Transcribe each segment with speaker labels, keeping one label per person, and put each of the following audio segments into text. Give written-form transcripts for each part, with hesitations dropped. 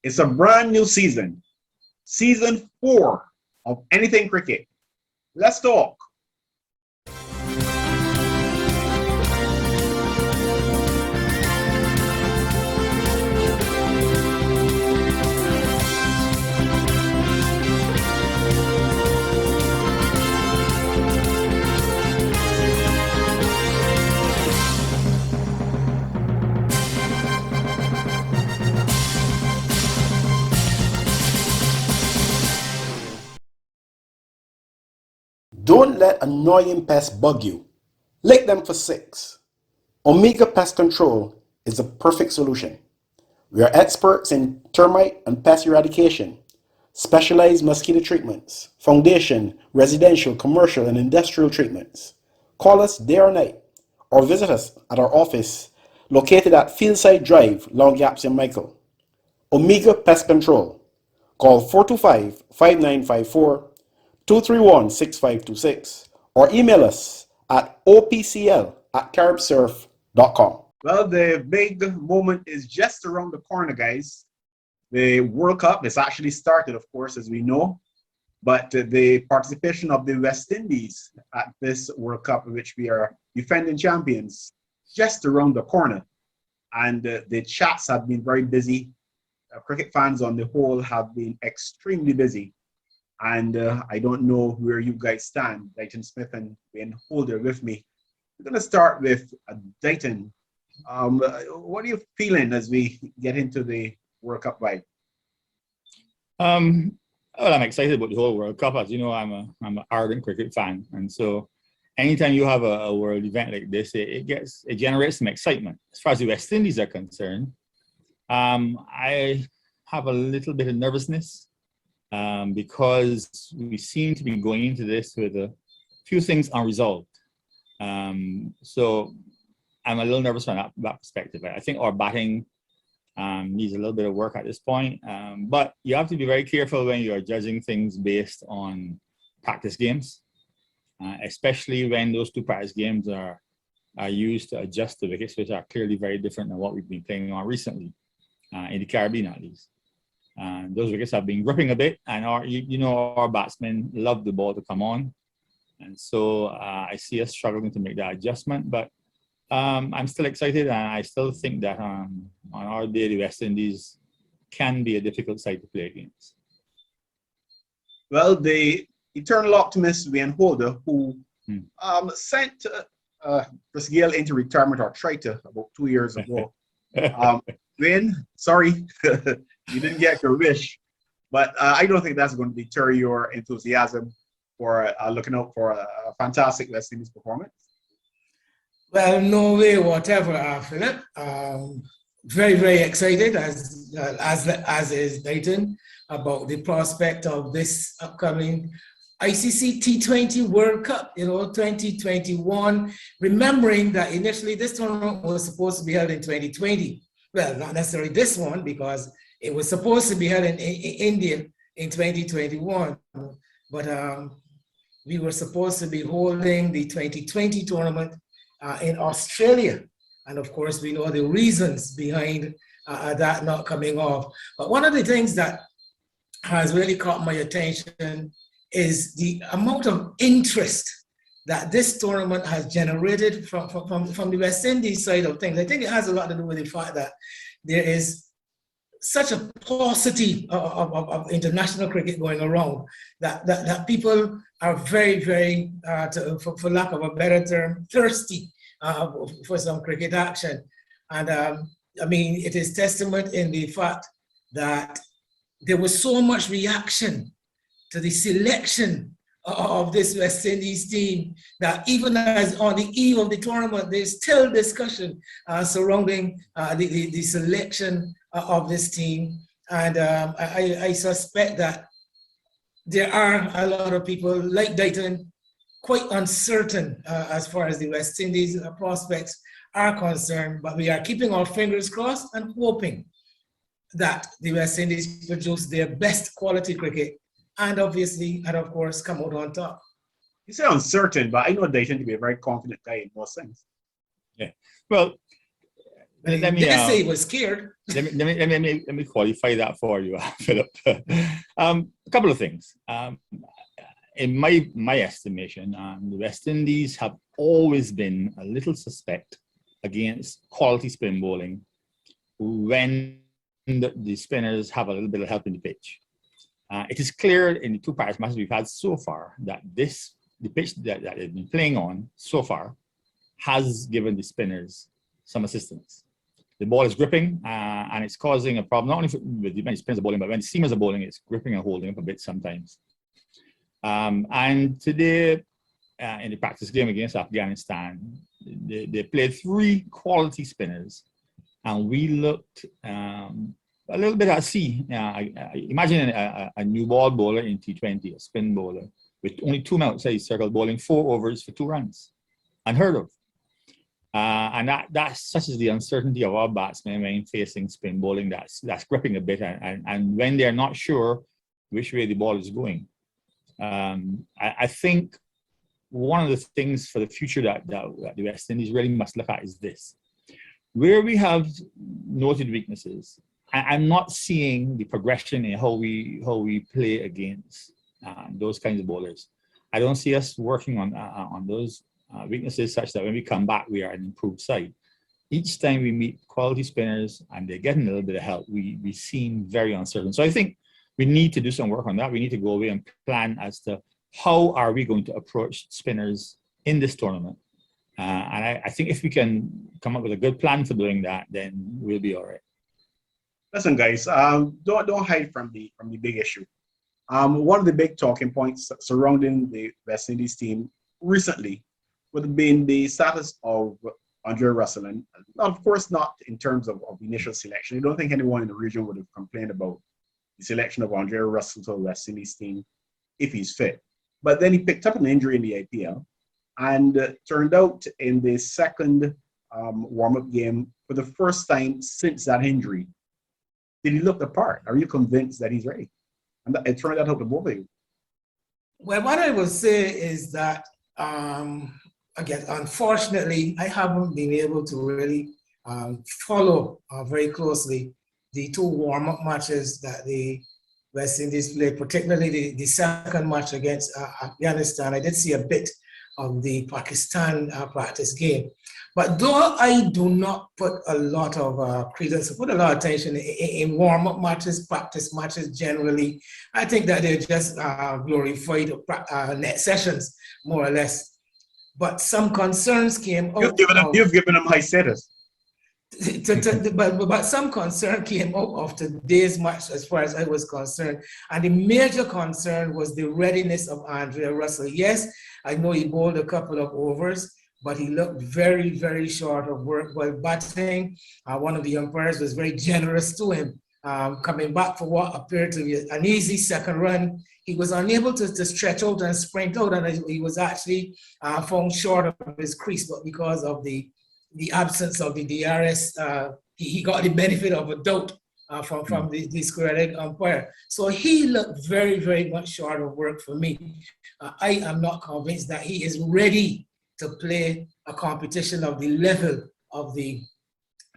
Speaker 1: It's a brand new season, season 4 of Anything Cricket. Let's talk.
Speaker 2: Don't let annoying pests bug you. Lick them for 6. Omega Pest Control is the perfect solution. We are experts in termite and pest eradication, specialized mosquito treatments, foundation, residential, commercial, and industrial treatments. Call us day or night or visit us at our office located at Fieldside Drive, Long Gaps in Michael. Omega Pest Control. Call 425-5954, 231-6526, or email us at opcl@caribsurf.com.
Speaker 1: Well, the big moment is just around the corner, guys. The World Cup is actually started, of course, as we know, but the participation of the West Indies at this World Cup, in which we are defending champions, just around the corner. And the chats have been very busy. Cricket fans on the whole have been extremely busy. And I don't know where you guys stand. Deighton Smith and Wayne Holder with me. We're going to start with Deighton. What are you feeling as we get into the World Cup vibe?
Speaker 3: Well, I'm excited about the whole World Cup. As you know, I'm an ardent cricket fan, and so anytime you have a world event like this, it generates some excitement. As far as the West Indies are concerned, I have a little bit of nervousness because we seem to be going into this with a few things unresolved. So I'm a little nervous from that perspective. I think our batting needs a little bit of work at this point, but you have to be very careful when you are judging things based on practice games, especially when those 2 practice games are used to adjust the wickets, which are clearly very different than what we've been playing on recently, in the Caribbean at least. Those wickets have been gripping a bit, and our batsmen love the ball to come on, and so I see us struggling to make that adjustment, but I'm still excited, and I still think that on our day, the West Indies can be a difficult side to play against.
Speaker 1: Well, the eternal optimist Wayne Holder, who sent Chris Gayle into retirement, or tried to, about 2 years ago. Wayne, sorry, you didn't get your wish, but I don't think that's going to deter your enthusiasm for looking out for a fantastic West Indies performance.
Speaker 4: Well, no way, whatever, Philip. Very, very excited, as is Deighton, about the prospect of this upcoming ICC T20 World Cup, 2021. Remembering that initially this tournament was supposed to be held in 2020. Well, not necessarily this one, because it was supposed to be held in India in 2021. But we were supposed to be holding the 2020 tournament in Australia. And of course, we know the reasons behind that not coming off. But one of the things that has really caught my attention is the amount of interest that this tournament has generated from the West Indies side of things. I think it has a lot to do with the fact that there is such a paucity of international cricket going around that people are very, very, for lack of a better term, thirsty for some cricket action. And it is testament in the fact that there was so much reaction to the selection of this West Indies team that even as on the eve of the tournament, there's still discussion surrounding the selection of this team. And I suspect that there are a lot of people like Deighton quite uncertain as far as the West Indies prospects are concerned, but we are keeping our fingers crossed and hoping that the West Indies produce their best quality cricket and obviously, and of course, come out on top.
Speaker 1: You say uncertain, but I know Deighton to be a very confident guy in most things.
Speaker 3: Yeah. Well,
Speaker 4: He
Speaker 3: Let me,
Speaker 4: didn't say he was scared.
Speaker 3: let me qualify that for you, Philip. A couple of things. In my estimation, the West Indies have always been a little suspect against quality spin bowling when the spinners have a little bit of help in the pitch. It is clear in the two Paris matches we've had so far that the pitch that they've been playing on so far has given the spinners some assistance. The ball is gripping and it's causing a problem, not only with the spinners are bowling, but when the seamers are bowling, it's gripping and holding up a bit sometimes. And today, in the practice game against Afghanistan, they played 3 quality spinners, and we looked a little bit at sea. Imagine a new ball bowler in T20, a spin bowler, with only 2 men outside circle bowling 4 overs for 2 runs. Unheard of. And that's such as the uncertainty of our batsmen when facing spin bowling that's gripping a bit, and when they're not sure which way the ball is going. I think one of the things for the future that the West Indies really must look at is this. Where we have noted weaknesses, I'm not seeing the progression in how we play against those kinds of bowlers. I don't see us working on those weaknesses such that when we come back, we are an improved side. Each time we meet quality spinners and they're getting a little bit of help, we seem very uncertain. So I think we need to do some work on that. We need to go away and plan as to how are we going to approach spinners in this tournament. And I think if we can come up with a good plan for doing that, then we'll be all right.
Speaker 1: Listen, guys, don't hide from the big issue. One of the big talking points surrounding the West Indies team recently would have been the status of Andre Russell, and of course not in terms of initial selection. I don't think anyone in the region would have complained about the selection of Andre Russell to the West Indies team if he's fit. But then he picked up an injury in the IPL and turned out in the second warm-up game for the first time since that injury. Did he look the part? Are you convinced that he's ready? And it turned out to both of you.
Speaker 4: Well, what I would say is that, again, unfortunately, I haven't been able to really follow very closely the 2 warm-up matches that the West Indies played, particularly the second match against Afghanistan. I did see a bit of the Pakistan practice game. But though I do not put a lot of credence, put a lot of attention in warm-up matches, practice matches generally, I think that they're just glorified net sessions, more or less. But some concerns came out.
Speaker 1: You've given them high status.
Speaker 4: But some concern came out of today's match as far as I was concerned. And the major concern was the readiness of Andre Russell. Yes, I know he bowled a couple of overs, but he looked very, very short of work while batting. One of the umpires was very generous to him, coming back for what appeared to be an easy second run. He was unable to stretch out and sprint out, and he was actually found short of his crease, but because of the absence of the DRS, he got the benefit of a doubt from the square leg umpire. So he looked very, very much short of work for me. I am not convinced that he is ready to play a competition of the level of the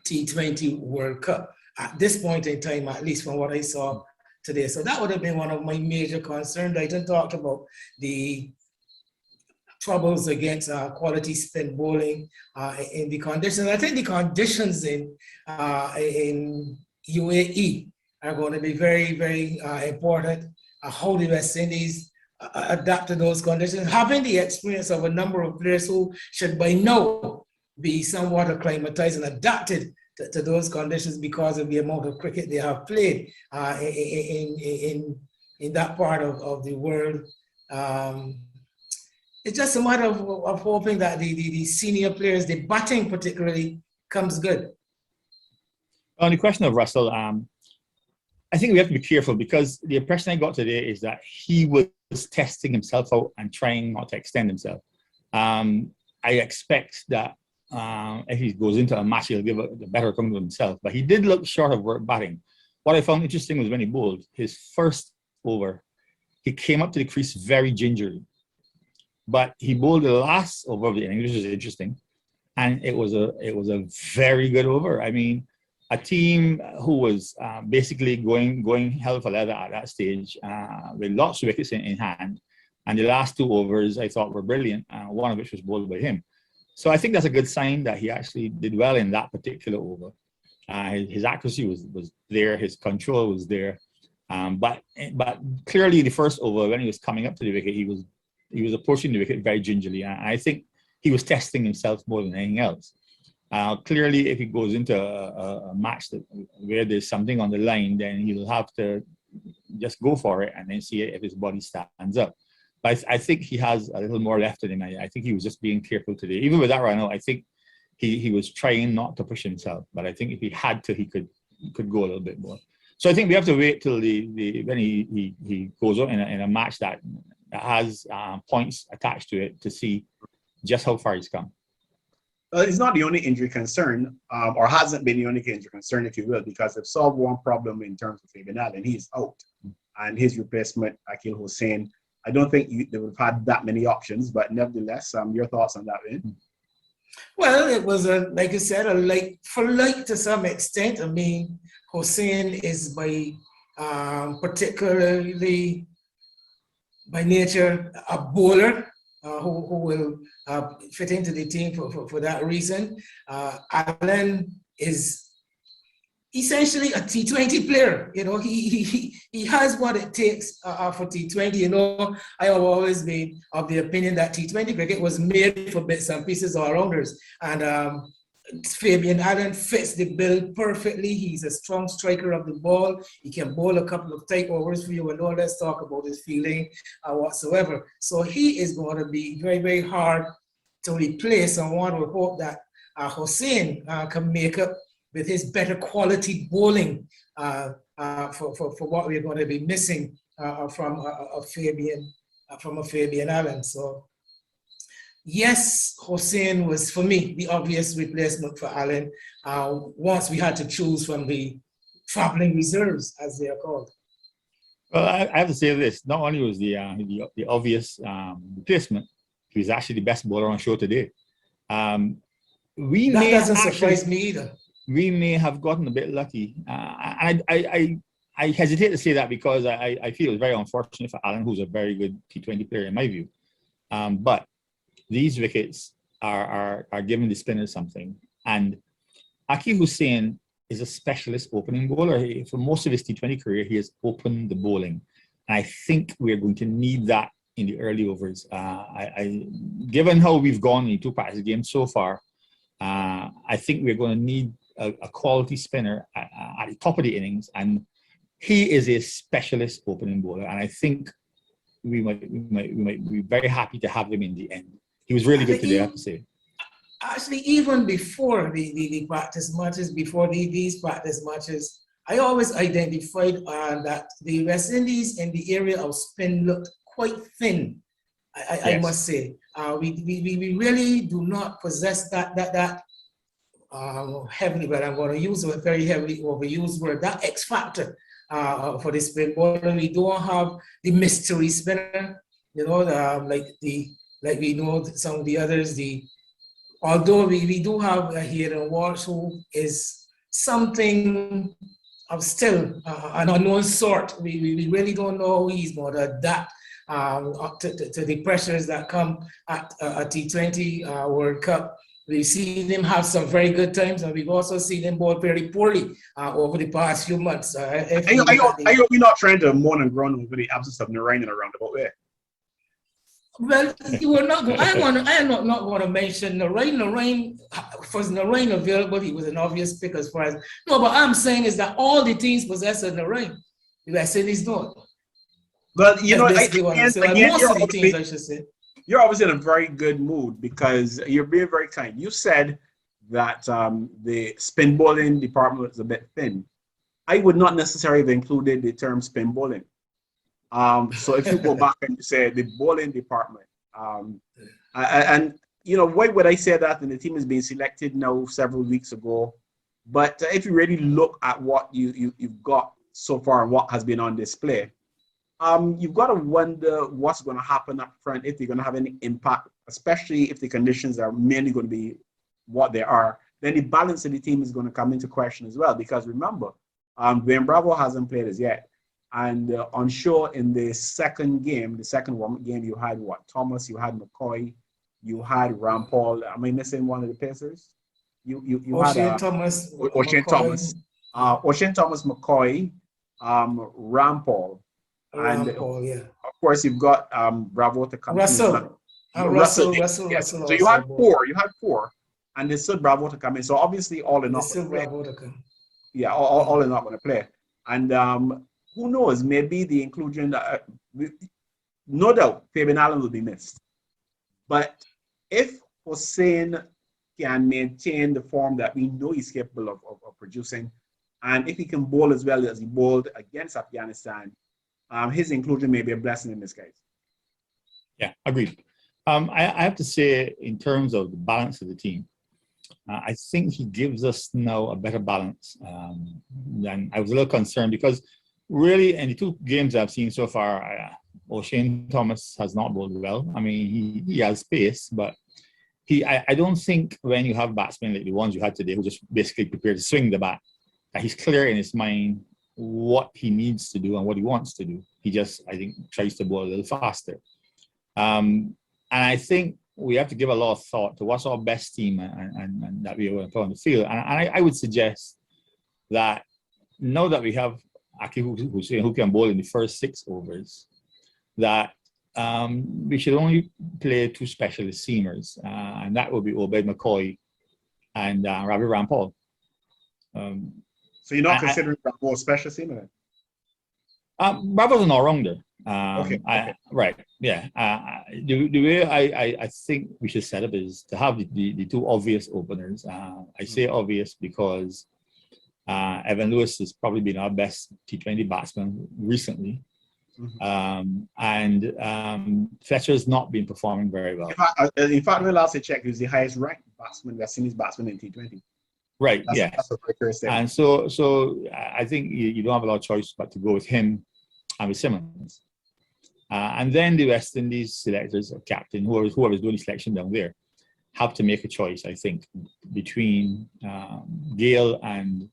Speaker 4: T20 World Cup at this point in time, at least from what I saw today. So that would have been one of my major concerns. I didn't talk about the troubles against quality spin bowling in the conditions. I think the conditions in UAE are going to be very, very important. How the West Indies adapt to those conditions, having the experience of a number of players who should by now be somewhat acclimatized and adapted to those conditions because of the amount of cricket they have played in that part of the world. It's just a matter of hoping that the senior players, the batting particularly, comes good.
Speaker 3: On the question of Russell, I think we have to be careful because the impression I got today is that he was testing himself out and trying not to extend himself. I expect that if he goes into a match, he'll give a better account of himself. But he did look short of work batting. What I found interesting was when he bowled his first over, he came up to the crease very gingerly. But he bowled the last over of the innings, which is interesting. and it was a very good over. I mean, a team who was basically going hell for leather at that stage, with lots of wickets in hand, and the last 2 overs I thought were brilliant, one of which was bowled by him. So I think that's a good sign that he actually did well in that particular over. His accuracy was there, his control was there, but clearly the first over, when he was coming up to the wicket, he was approaching the wicket very gingerly, and I think he was testing himself more than anything else. Clearly, if he goes into a match where there's something on the line, then he'll have to just go for it and then see if his body stands up. But I think he has a little more left in him. I think he was just being careful today. Even with that run out, I think he was trying not to push himself. But I think if he had to, he could go a little bit more. So I think we have to wait till when he goes out in a match that has points attached to it to see just how far he's come.
Speaker 1: It's not the only injury concern, or hasn't been the only injury concern, if you will, because they've solved one problem in terms of Fabian Allen. He's out. And his replacement, Akeal Hossain, I don't think they would have had that many options, but nevertheless, your thoughts on that, Vin?
Speaker 4: Well, it was like you said, to some extent. I mean, Hossain is particularly by nature a bowler who will fit into the team for that reason. Allen is essentially a T20 player. You know, he has what it takes for T20. You know, I have always been of the opinion that T20 cricket was made for bits and pieces all-rounders. And Fabian Allen fits the bill perfectly. He's a strong striker of the ball. He can bowl a couple of tight overs for you, and all let's talk about his fielding whatsoever. So he is going to be very, very hard to replace, and one would hope that Hossain can make up with his better quality bowling for what we're going to be missing from a Fabian Allen. So yes, Hossain was, for me, the obvious replacement for Allen once we had to choose from the traveling reserves, as they are called.
Speaker 3: Well, I have to say this. Not only was the obvious replacement, he was actually the best bowler on show today. That
Speaker 4: doesn't surprise me either.
Speaker 3: We may have gotten a bit lucky. I hesitate to say that because I feel it's very unfortunate for Allen, who's a very good T20 player in my view. But these wickets are giving the spinners something. And Akeal Hossain is a specialist opening bowler. For most of his T20 career, he has opened the bowling. And I think we're going to need that in the early overs. Given how we've gone in 2 practice games so far, I think we're going to need a quality spinner at the top of the innings. And he is a specialist opening bowler. And I think we might be very happy to have him in the end. He was really good today, I have to say.
Speaker 4: Actually, even before the practice matches, these practice matches, I always identified that the West Indies in the area of spin looked quite thin. I must say, we really do not possess that heavily, but I'm going to use a very heavily overused word, that X factor for the spin bowler. We don't have the mystery spinner, you know, like we know some of the others. Although we do have here in Walsh, who is something of still an unknown sort. We really don't know how he's going to adapt to the pressures that come at a T20 World Cup. We've seen him have some very good times, and we've also seen him bowl very poorly over the past few months.
Speaker 1: I hope we're not trying to moan and groan over the absence of Narayan in a roundabout way.
Speaker 4: Well, you were not. I am not going to mention Narayan. Was Narayan available? He was an obvious pick as far as no. But I'm saying is that all the teams possess a Narayan. The West Indies don't.
Speaker 1: But you know,
Speaker 4: most of the teams, I should say.
Speaker 1: You're obviously in a very good mood because you're being very kind. You said that the spin bowling department is a bit thin. I would not necessarily have included the term spin bowling. So if you go back and you say the bowling department, and you know, why would I say that? And the team is being selected now several weeks ago. But if you really look at what you've got so far and what has been on display, you've got to wonder what's going to happen up front, if they're going to have any impact, especially if the conditions are mainly going to be what they are, then the balance of the team is going to come into question as well. Because remember, when Bravo hasn't played as yet, and on show in the second warm-up game, you had what? Thomas, you had McCoy, you had Rampal. Am I missing one of the Pacers? You
Speaker 4: O'Shane
Speaker 1: had
Speaker 4: Thomas,
Speaker 1: O'Shane Thomas, McCoy, Rampal, and
Speaker 4: Rampal, yeah.
Speaker 1: of course you've got Bravo to come.
Speaker 4: Russell.
Speaker 1: Russell. So you had
Speaker 4: four.
Speaker 1: four, and they still Bravo to come in. So obviously all in all,
Speaker 4: Bravo to come.
Speaker 1: Yeah, all in not going to play. And who knows? Maybe the inclusion. No doubt, Fabian Allen will be missed. But if Hussein can maintain the form that we know he's capable of producing, and if he can bowl as well as he bowled against Afghanistan, his inclusion may be a blessing in disguise.
Speaker 3: Yeah, agreed. I have to say, in terms of the balance of the team, I think he gives us now a better balance than I was a little concerned, because really in the two games I've seen so far, O'Shane Thomas has not bowled well. I mean, he has pace, but I don't think when you have batsmen like the ones you had today who just basically prepared to swing the bat, that he's clear in his mind what he needs to do and what he wants to do. He just, I think, tries to bowl a little faster. And I think we have to give a lot of thought to what's our best team and that we are going to put on the field. And I would suggest that now that we have Aki Hussein who can bowl in the first 6 overs, that we should only play 2 specialist seamers, and that will be Obed McCoy and Ravi Rampal.
Speaker 1: So you're not considering Bravo a special seamer then?
Speaker 3: Bravo's an all-rounder.
Speaker 1: Okay.
Speaker 3: Right, yeah. The way I think we should set up is to have the 2 obvious openers. I say obvious because Evan Lewis has probably been our best T20 batsman recently. And Fletcher's not been performing very well.
Speaker 1: In fact, when last I checked, he was the highest ranked batsman, West Indies batsman in T20.
Speaker 3: Right,
Speaker 1: That's a very fair statement.
Speaker 3: And so I think you don't have a lot of choice but to go with him and with Simmons. And then the West Indies selectors or captain, whoever's doing the selection down there, have to make a choice, I think, between Gale and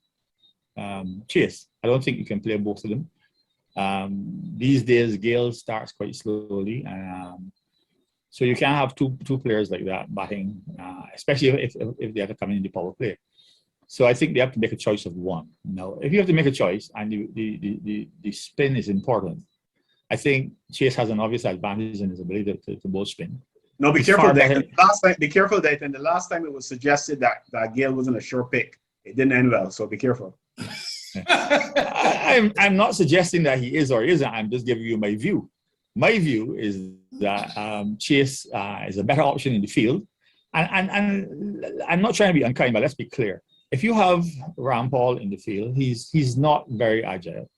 Speaker 3: Chase. I don't think you can play both of them. These days, Gale starts quite slowly. So you can't have two players like that batting, especially if they have to come in the power play. So I think they have to make a choice of one. Now, if you have to make a choice and the spin is important, I think Chase has an obvious advantage in his ability to both spin.
Speaker 1: No, be careful, Deighton. Be careful, Deighton. The last time it was suggested that Gale wasn't a sure pick, it didn't end well. So be careful.
Speaker 3: I'm not suggesting that he is or isn't. I'm just giving you my view. My view is that Chase is a better option in the field. And I'm not trying to be unkind, but let's be clear. If you have Rampal in the field, he's not very agile.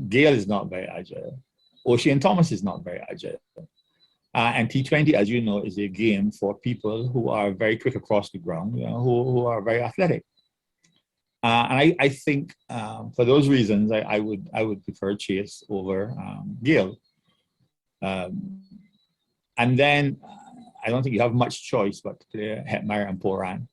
Speaker 3: Gale is not very agile. O'Shane Thomas is not very agile. And T20, as you know, is a game for people who are very quick across the ground, who are very athletic. And I think for those reasons, I would prefer Chase over Gale. And then I don't think you have much choice but to play Hetmeyer and Poran.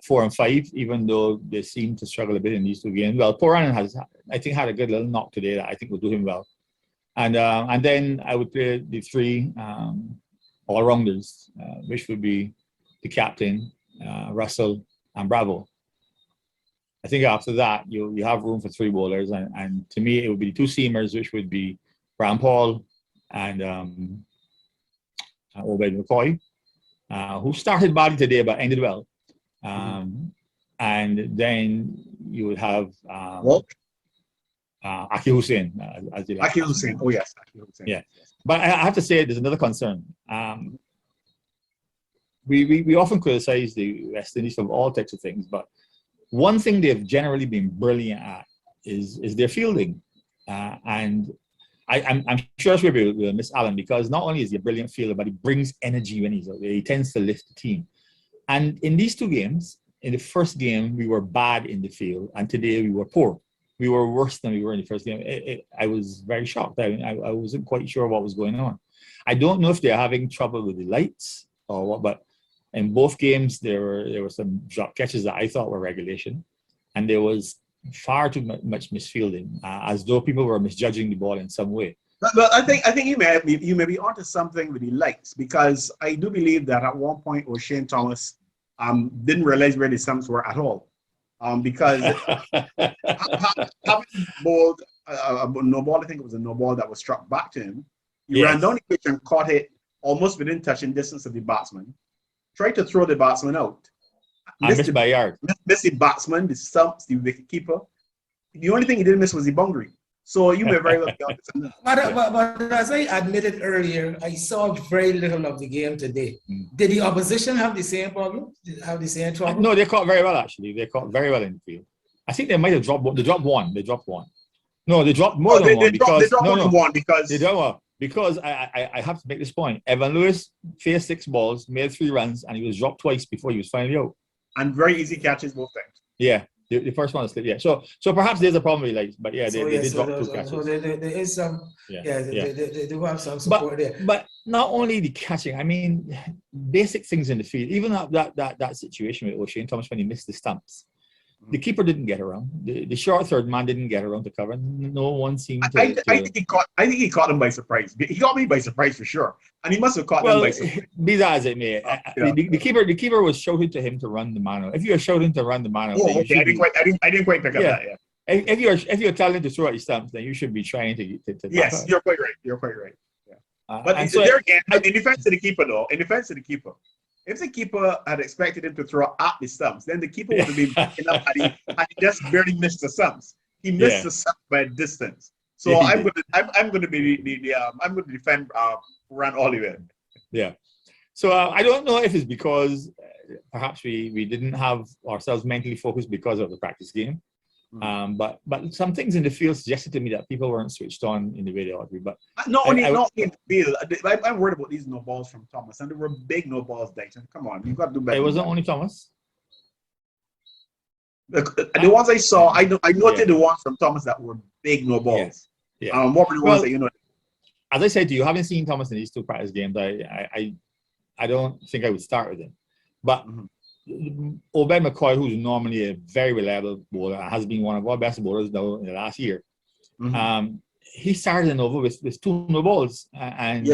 Speaker 3: 4 and 5, even though they seem to struggle a bit in these 2 games. Well, Poran has, I think, had a good little knock today that I think will do him well. And then I would play the 3 all-rounders, which would be the captain, Russell, and Bravo. I think after that, you have room for 3 bowlers. And to me, it would be the 2 seamers, which would be Rampal and Obed McCoy, who started badly today but ended well. And then you would have Aki Hussein.
Speaker 1: Aki Hussein. Oh, yes. Aki Hussein.
Speaker 3: Yeah. But I have to say, there's another concern. We often criticize the West Indies for all types of things, but one thing they've generally been brilliant at is their fielding. And I'm sure that's where we'll miss Allen, because not only is he a brilliant fielder, but he brings energy when he's out there. He tends to lift the team. And in these 2 games, in the first game, we were bad in the field, and today we were poor. We were worse than we were in the first game. I was very shocked. I wasn't quite sure what was going on. I don't know if they're having trouble with the lights or what, but In both games, there were some drop catches that I thought were regulation, and there was far too much misfielding, as though people were misjudging the ball in some way.
Speaker 1: But I think you may be onto something with the likes, because I do believe that at one point O'Shane Thomas didn't realize where the stumps were at all, because having bowled a no ball, I think it was a no ball that was struck back to him. He ran down the pitch and caught it almost within touching distance of the batsman. Tried to throw the batsman out.
Speaker 3: Missed by a yard.
Speaker 1: Missed the batsman, the stumps, the wicket keeper. The only thing he didn't miss was the boundary. So you may very well be onto something.
Speaker 4: But as I admitted earlier, I saw very little of the game today. Did the opposition have the same problem? Have the same trouble?
Speaker 3: No, they caught very well, actually. They caught very well in the field. I think they might have dropped one. They dropped one. No, they dropped more than one.
Speaker 1: They dropped more than one because
Speaker 3: they don't know. Because I have to make this point. Evan Lewis faced 6 balls, made 3 runs, and he was dropped twice before he was finally out.
Speaker 1: And very easy catches both times.
Speaker 3: Yeah, the first one was slipped. Yeah, so perhaps there's a problem with legs, but yeah, they dropped 2 catches.
Speaker 4: So there is some. They do have some support there.
Speaker 3: But not only the catching. I mean, basic things in the field. Even that situation with O'Shane Thomas when he missed the stumps. The keeper didn't get around. The short third man didn't get around to cover. No one seemed to.
Speaker 1: I think he caught him by surprise. He got me by surprise for sure, and he must have caught them by surprise.
Speaker 3: Be that as it may, the keeper was shouting to him to run the man out. If you are shouting to run the man out,
Speaker 1: I didn't quite pick up that. Yeah.
Speaker 3: If you're telling him to throw at your stumps, then you should be trying to
Speaker 1: yes, you're quite right. Yeah. But there again, in defense of the keeper, if the keeper had expected him to throw at the stumps, then the keeper would have been picking up and he just barely missed the stumps. He missed the stumps by a distance. So I'm going to defend Ran Oliver.
Speaker 3: Yeah. So I don't know if it's because perhaps we didn't have ourselves mentally focused because of the practice game. But some things in the field suggested to me that people weren't switched on in the way they ought to be. But
Speaker 1: not in the field. I'm worried about these no balls from Thomas, and there were big no balls, Deighton. Come on, you've got to do better.
Speaker 3: It wasn't only Thomas.
Speaker 1: The ones I saw, I noted the ones from Thomas that were big no balls.
Speaker 3: Yeah.
Speaker 1: What were the ones that you know?
Speaker 3: As I said to you, haven't seen Thomas in these 2 practice games. I don't think I would start with him, but. Obed McCoy, who's normally a very reliable bowler, has been one of our best bowlers now in the last year. He started an over with 2 no balls, and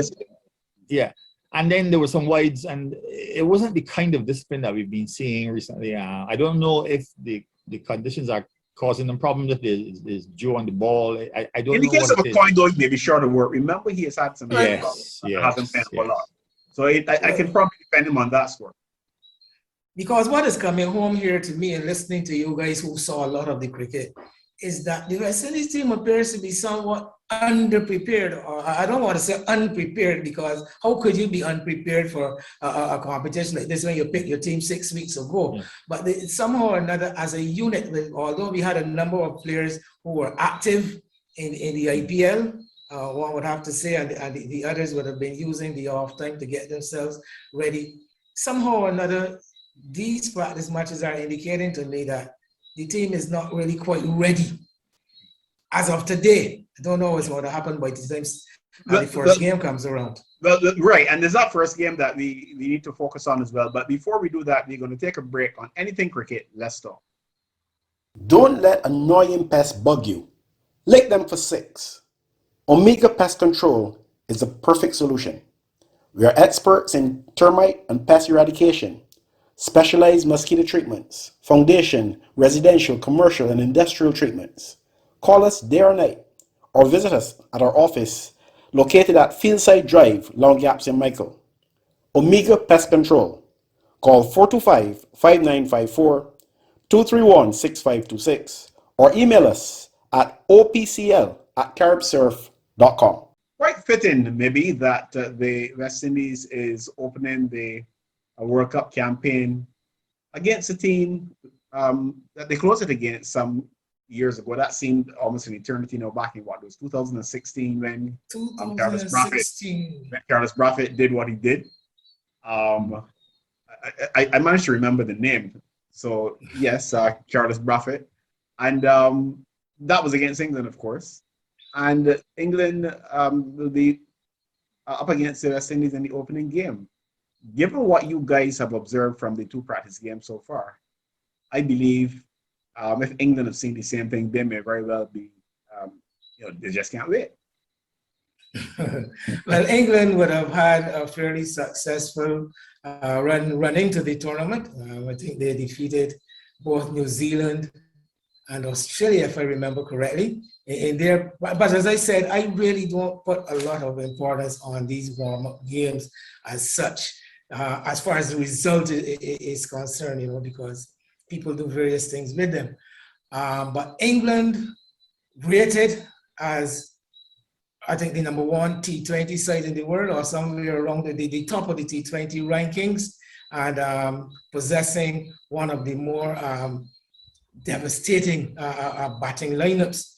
Speaker 3: and then there were some wides, and it wasn't the kind of discipline that we've been seeing recently. I don't know if the conditions are causing them problems. If there's Joe on the ball, I don't know.
Speaker 1: In the case of McCoy, though, he may be short of work. Remember, he has had some hasn't played a lot, so I can probably defend him on that score.
Speaker 4: Because what is coming home here to me and listening to you guys who saw a lot of the cricket is that the West Indies team appears to be somewhat underprepared, or I don't want to say unprepared, because how could you be unprepared for a competition like this when you pick your team 6 weeks ago? Yeah. But somehow or another, as a unit, although we had a number of players who were active in the IPL, one would have to say, and the others would have been using the off time to get themselves ready. Somehow or another, these practice matches are indicating to me that the team is not really quite ready as of today. I don't know what's going to happen by the time the first game comes around.
Speaker 1: Well, right, and there's that first game that we need to focus on as well. But before we do that, we're going to take a break on anything cricket. Let's talk.
Speaker 2: Don't let annoying pests bug you. Lick them for 6. Omega Pest Control is the perfect solution. We are experts in termite and pest eradication, specialized mosquito treatments, foundation, residential, commercial, and industrial treatments. Call us day or night, or visit us at our office located at Fieldside Drive, Long Gap, St. Michael. Omega Pest Control. Call 425-5954, 231-6526, or email us at opcl@caribsurf.com.
Speaker 1: Quite fitting, maybe, that the West Indies is opening the World Cup campaign against a team that they closed it against some years ago. That seemed almost an eternity now, back in what, it was 2016 when Carlos Brathwaite did what he did. I managed to remember the name. So yes, Carlos Brathwaite. And that was against England, of course. And England will be up against the West Indies in the opening game. given what you guys have observed from the two practice games so far, I believe if England have seen the same thing, they may very well be, they just can't wait.
Speaker 4: Well, England would have had a fairly successful run into the tournament. I think they defeated both New Zealand and Australia, if I remember correctly. But as I said, I really don't put a lot of importance on these warm-up games as such, as far as the result is concerned, because people do various things with them. But England rated as, I think, the number one T20 side in the world, or somewhere around the top of the T20 rankings, and possessing one of the more devastating batting lineups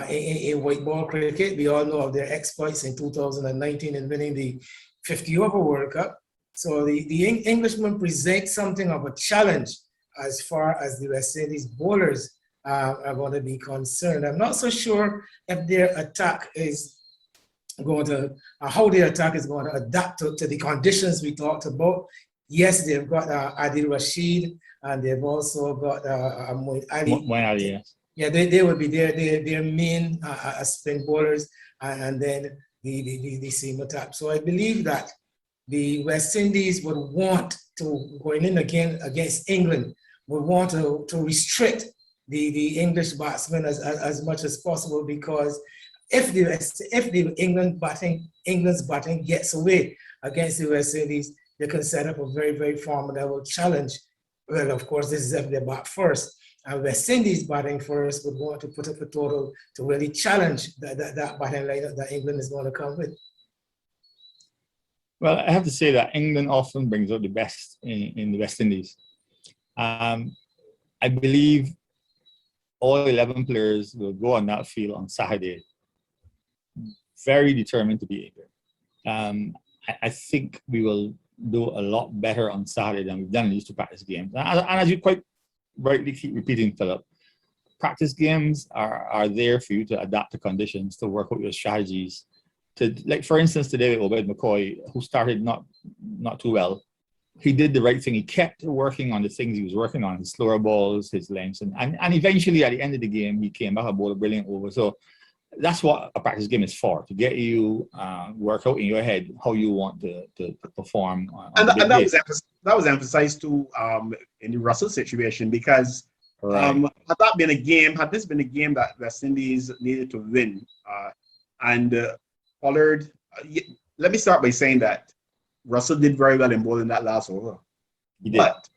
Speaker 4: in white ball cricket. We all know of their exploits in 2019 in winning the 50-over World Cup. So the Englishmen present something of a challenge as far as the West Indies bowlers are going to be concerned. I'm not so sure if their attack is going to, how their attack is going to adapt to the conditions we talked about. Yes, they've got Adil Rashid, and they've also got Moeen Ali.
Speaker 3: Yes.
Speaker 4: Yeah, they will be their main spin bowlers, and then the seam attack. So I believe that the West Indies would want to, going in again against England, would want to restrict the English batsmen as much as possible, because if the England's batting gets away against the West Indies, they can set up a very, very formidable challenge. Well, of course, this is if they bat first. And West Indies batting first would want to put up a total to really challenge that batting lineup that England is going to come with.
Speaker 3: Well, I have to say that England often brings out the best in the West Indies. I believe all 11 players will go on that field on Saturday very determined to beat England. I think we will do a lot better on Saturday than we've done in these two practice games. And as you quite rightly keep repeating, Philip, practice games are there for you to adapt to conditions, to work out your strategies. Like, for instance, today with Obed McCoy, who started not too well, he did the right thing. He kept working on the things he was working on, his slower balls, his lengths, and eventually at the end of the game, he came back and bowled a brilliant over. So that's what a practice game is for, to get you work out in your head how you want to perform.
Speaker 1: That was emphasized too in the Russell situation, because had this been a game that West Indies needed to win, and Pollard, let me start by saying that Russell did very well in bowling that last over.
Speaker 3: He did.
Speaker 1: But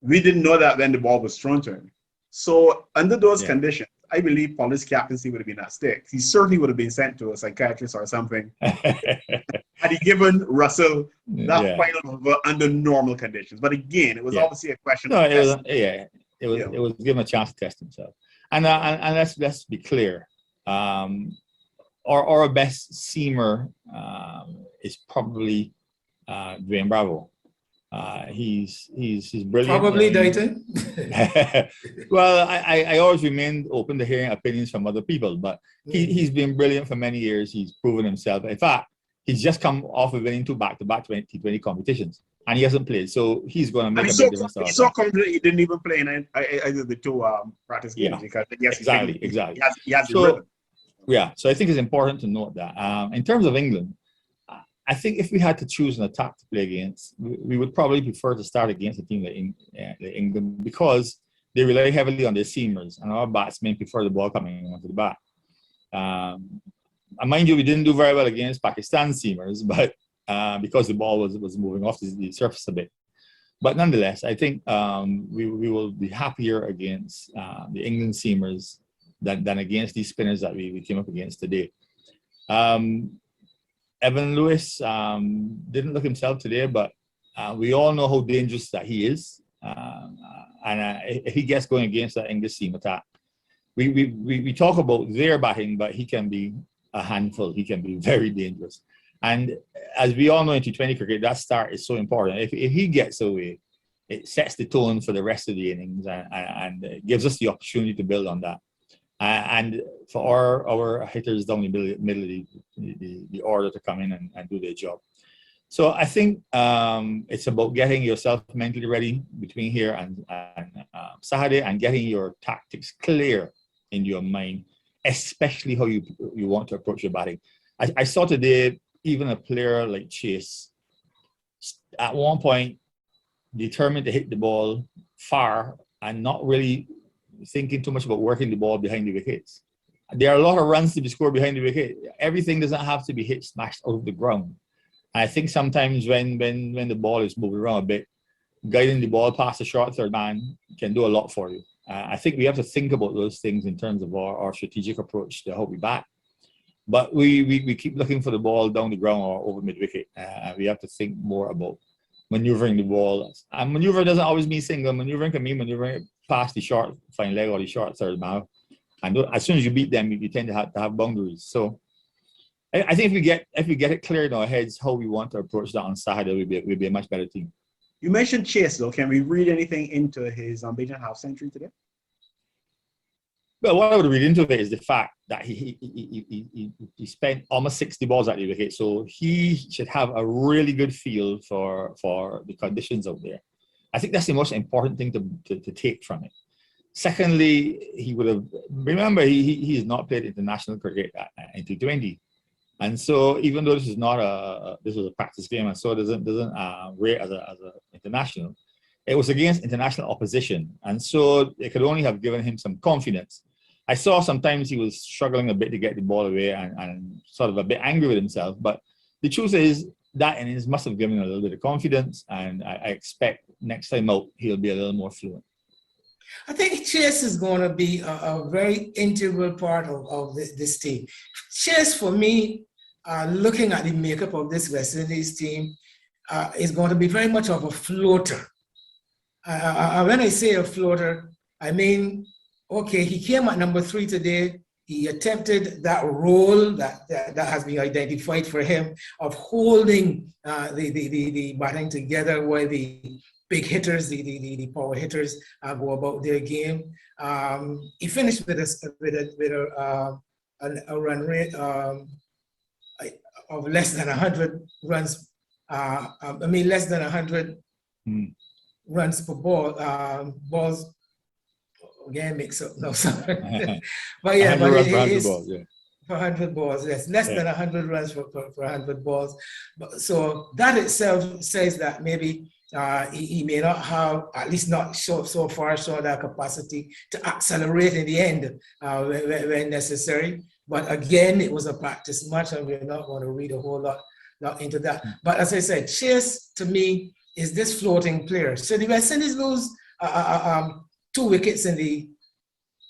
Speaker 1: we didn't know that when the ball was thrown to him. So under those conditions, I believe Pollard's captaincy would have been at stake. He certainly would have been sent to a psychiatrist or something had he given Russell that final over under normal conditions. But again, it was obviously a question of
Speaker 3: it was give him a chance to test himself. And let's be clear. Our best seamer is probably Dwayne Bravo. He's brilliant.
Speaker 4: Probably Deighton.
Speaker 3: Well, I always remain open to hearing opinions from other people, but he's been brilliant for many years. He's proven himself. In fact, he's just come off of winning 2 back-to-back T20 competitions, and he hasn't played. So he's going to make a big difference.
Speaker 1: He's so confident he didn't even play in either the two practice games. Because
Speaker 3: exactly.
Speaker 1: He has the rhythm.
Speaker 3: Yeah, so I think it's important to note that. In terms of England, I think if we had to choose an attack to play against, we would probably prefer to start against a team like England, because they rely heavily on their seamers, and our batsmen prefer the ball coming onto the bat. And mind you, we didn't do very well against Pakistan seamers, but because the ball was moving off the surface a bit. But nonetheless, I think we will be happier against the England seamers than against these spinners that we came up against today. Evan Lewis didn't look himself today, but we all know how dangerous that he is. And if he gets going against that English seam attack, we talk about their batting, but he can be a handful. He can be very dangerous. And as we all know in T20 cricket, that start is so important. If he gets away, it sets the tone for the rest of the innings and gives us the opportunity to build on that. And for our hitters down the middle of the order to come in and do their job. So I think it's about getting yourself mentally ready between here and Saturday, and getting your tactics clear in your mind, especially how you want to approach your batting. I saw today even a player like Chase at one point determined to hit the ball far and not really thinking too much about working the ball behind the wickets. There are a lot of runs to be scored behind the wicket. Everything doesn't have to be hit smashed out of the ground. I think sometimes when the ball is moving around a bit, guiding the ball past the short third man can do a lot for you. I think we have to think about those things in terms of our strategic approach to how we bat. But we keep looking for the ball down the ground or over mid-wicket. We have to think more about maneuvering the ball. And maneuver doesn't always mean single. Maneuvering can mean maneuvering past the short fine leg or the short third man. And as soon as you beat them, you tend to have boundaries. So I think if we get it clear in our heads how we want to approach that on Saturday, we'll be a much better team.
Speaker 1: You mentioned Chase, though. Can we read anything into his unbeaten half century today?
Speaker 3: Well, what I would read into it is the fact that he spent almost 60 balls at the wicket, so he should have a really good feel for the conditions out there. I think that's the most important thing to take from it. Secondly, he would have remember he has not played international cricket in T20, and so even though this is not this was a practice game, and so it doesn't rate as a international, it was against international opposition, and so it could only have given him some confidence. I saw sometimes he was struggling a bit to get the ball away and sort of a bit angry with himself. But the truth is that innings must have given him a little bit of confidence. And I expect next time out, he'll be a little more fluent.
Speaker 4: I think Chase is going to be a very integral part of this team. Chase, for me, looking at the makeup of this West Indies team, is going to be very much of a floater. When I say a floater, I mean, okay, he came at number 3 today. He attempted that role that has been identified for him of holding the batting together while the big hitters, the power hitters, go about their game. He finished with a run rate of less than 100 runs. Less than 100 runs per ball. Balls. Again, mix up. No, sorry. But yeah, but it is for 100 balls. Yes, less than 100 runs for 100 balls. So that itself says that maybe he may not have, at least not so far, show that capacity to accelerate in the end when necessary. But again, it was a practice match, and we're not going to read a whole lot into that. But as I said, Chase to me is this floating player. So the West Indies lose 2 wickets in the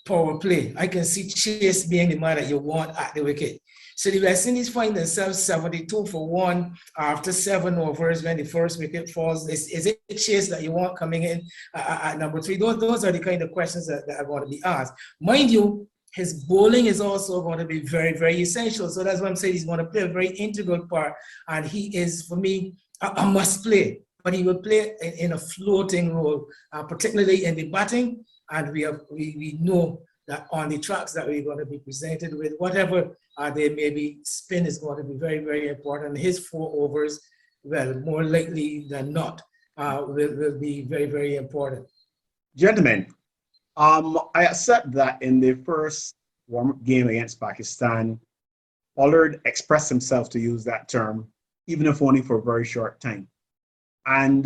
Speaker 4: power play. I can see Chase being the man that you want at the wicket. So the West Indies find themselves 72 for 1 after 7 overs when the first wicket falls. Is it Chase that you want coming in at number 3? Those are the kind of questions that are going to be asked. Mind you, his bowling is also going to be very, very essential. So that's why I'm saying he's going to play a very integral part. And he is, for me, a must play. But he will play in a floating role, particularly in the batting. And we know that on the tracks that we're going to be presented with, whatever they may be, spin is going to be very, very important. His 4 overs, well, more likely than not, will be very, very important.
Speaker 1: Gentlemen, I accept that in the first warm-up game against Pakistan, Pollard expressed himself, to use that term, even if only for a very short time. And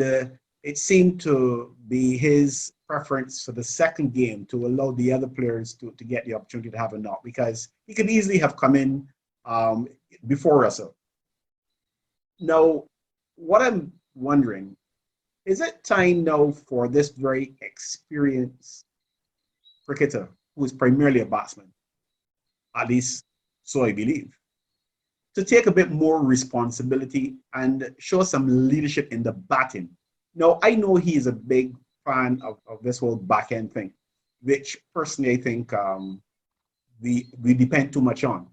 Speaker 1: it seemed to be his preference for the second game to allow the other players to get the opportunity to have a knock, because he could easily have come in before Russell. Now, what I'm wondering, is it time now for this very experienced cricketer, who is primarily a batsman, at least so I believe, to take a bit more responsibility and show some leadership in the batting? Now, I know he is a big fan of this whole back end thing, which personally I think we depend too much on.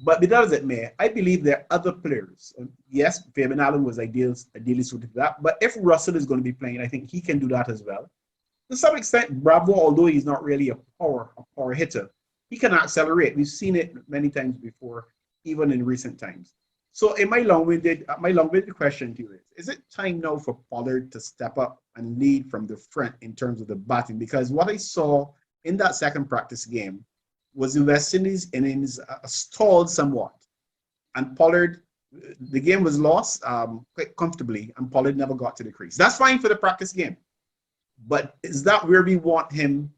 Speaker 1: But be that as it may, I believe there are other players. Yes, Fabian Allen was ideally suited to that, but if Russell is going to be playing, I think he can do that as well. To some extent, Bravo, although he's not really a power hitter, he can accelerate. We've seen it many times before, even in recent times. So in my long-winded question to you is it time now for Pollard to step up and lead from the front in terms of the batting? Because what I saw in that second practice game was the West Indies innings stalled somewhat. And Pollard, the game was lost quite comfortably, and Pollard never got to the crease. That's fine for the practice game. But is that where we want him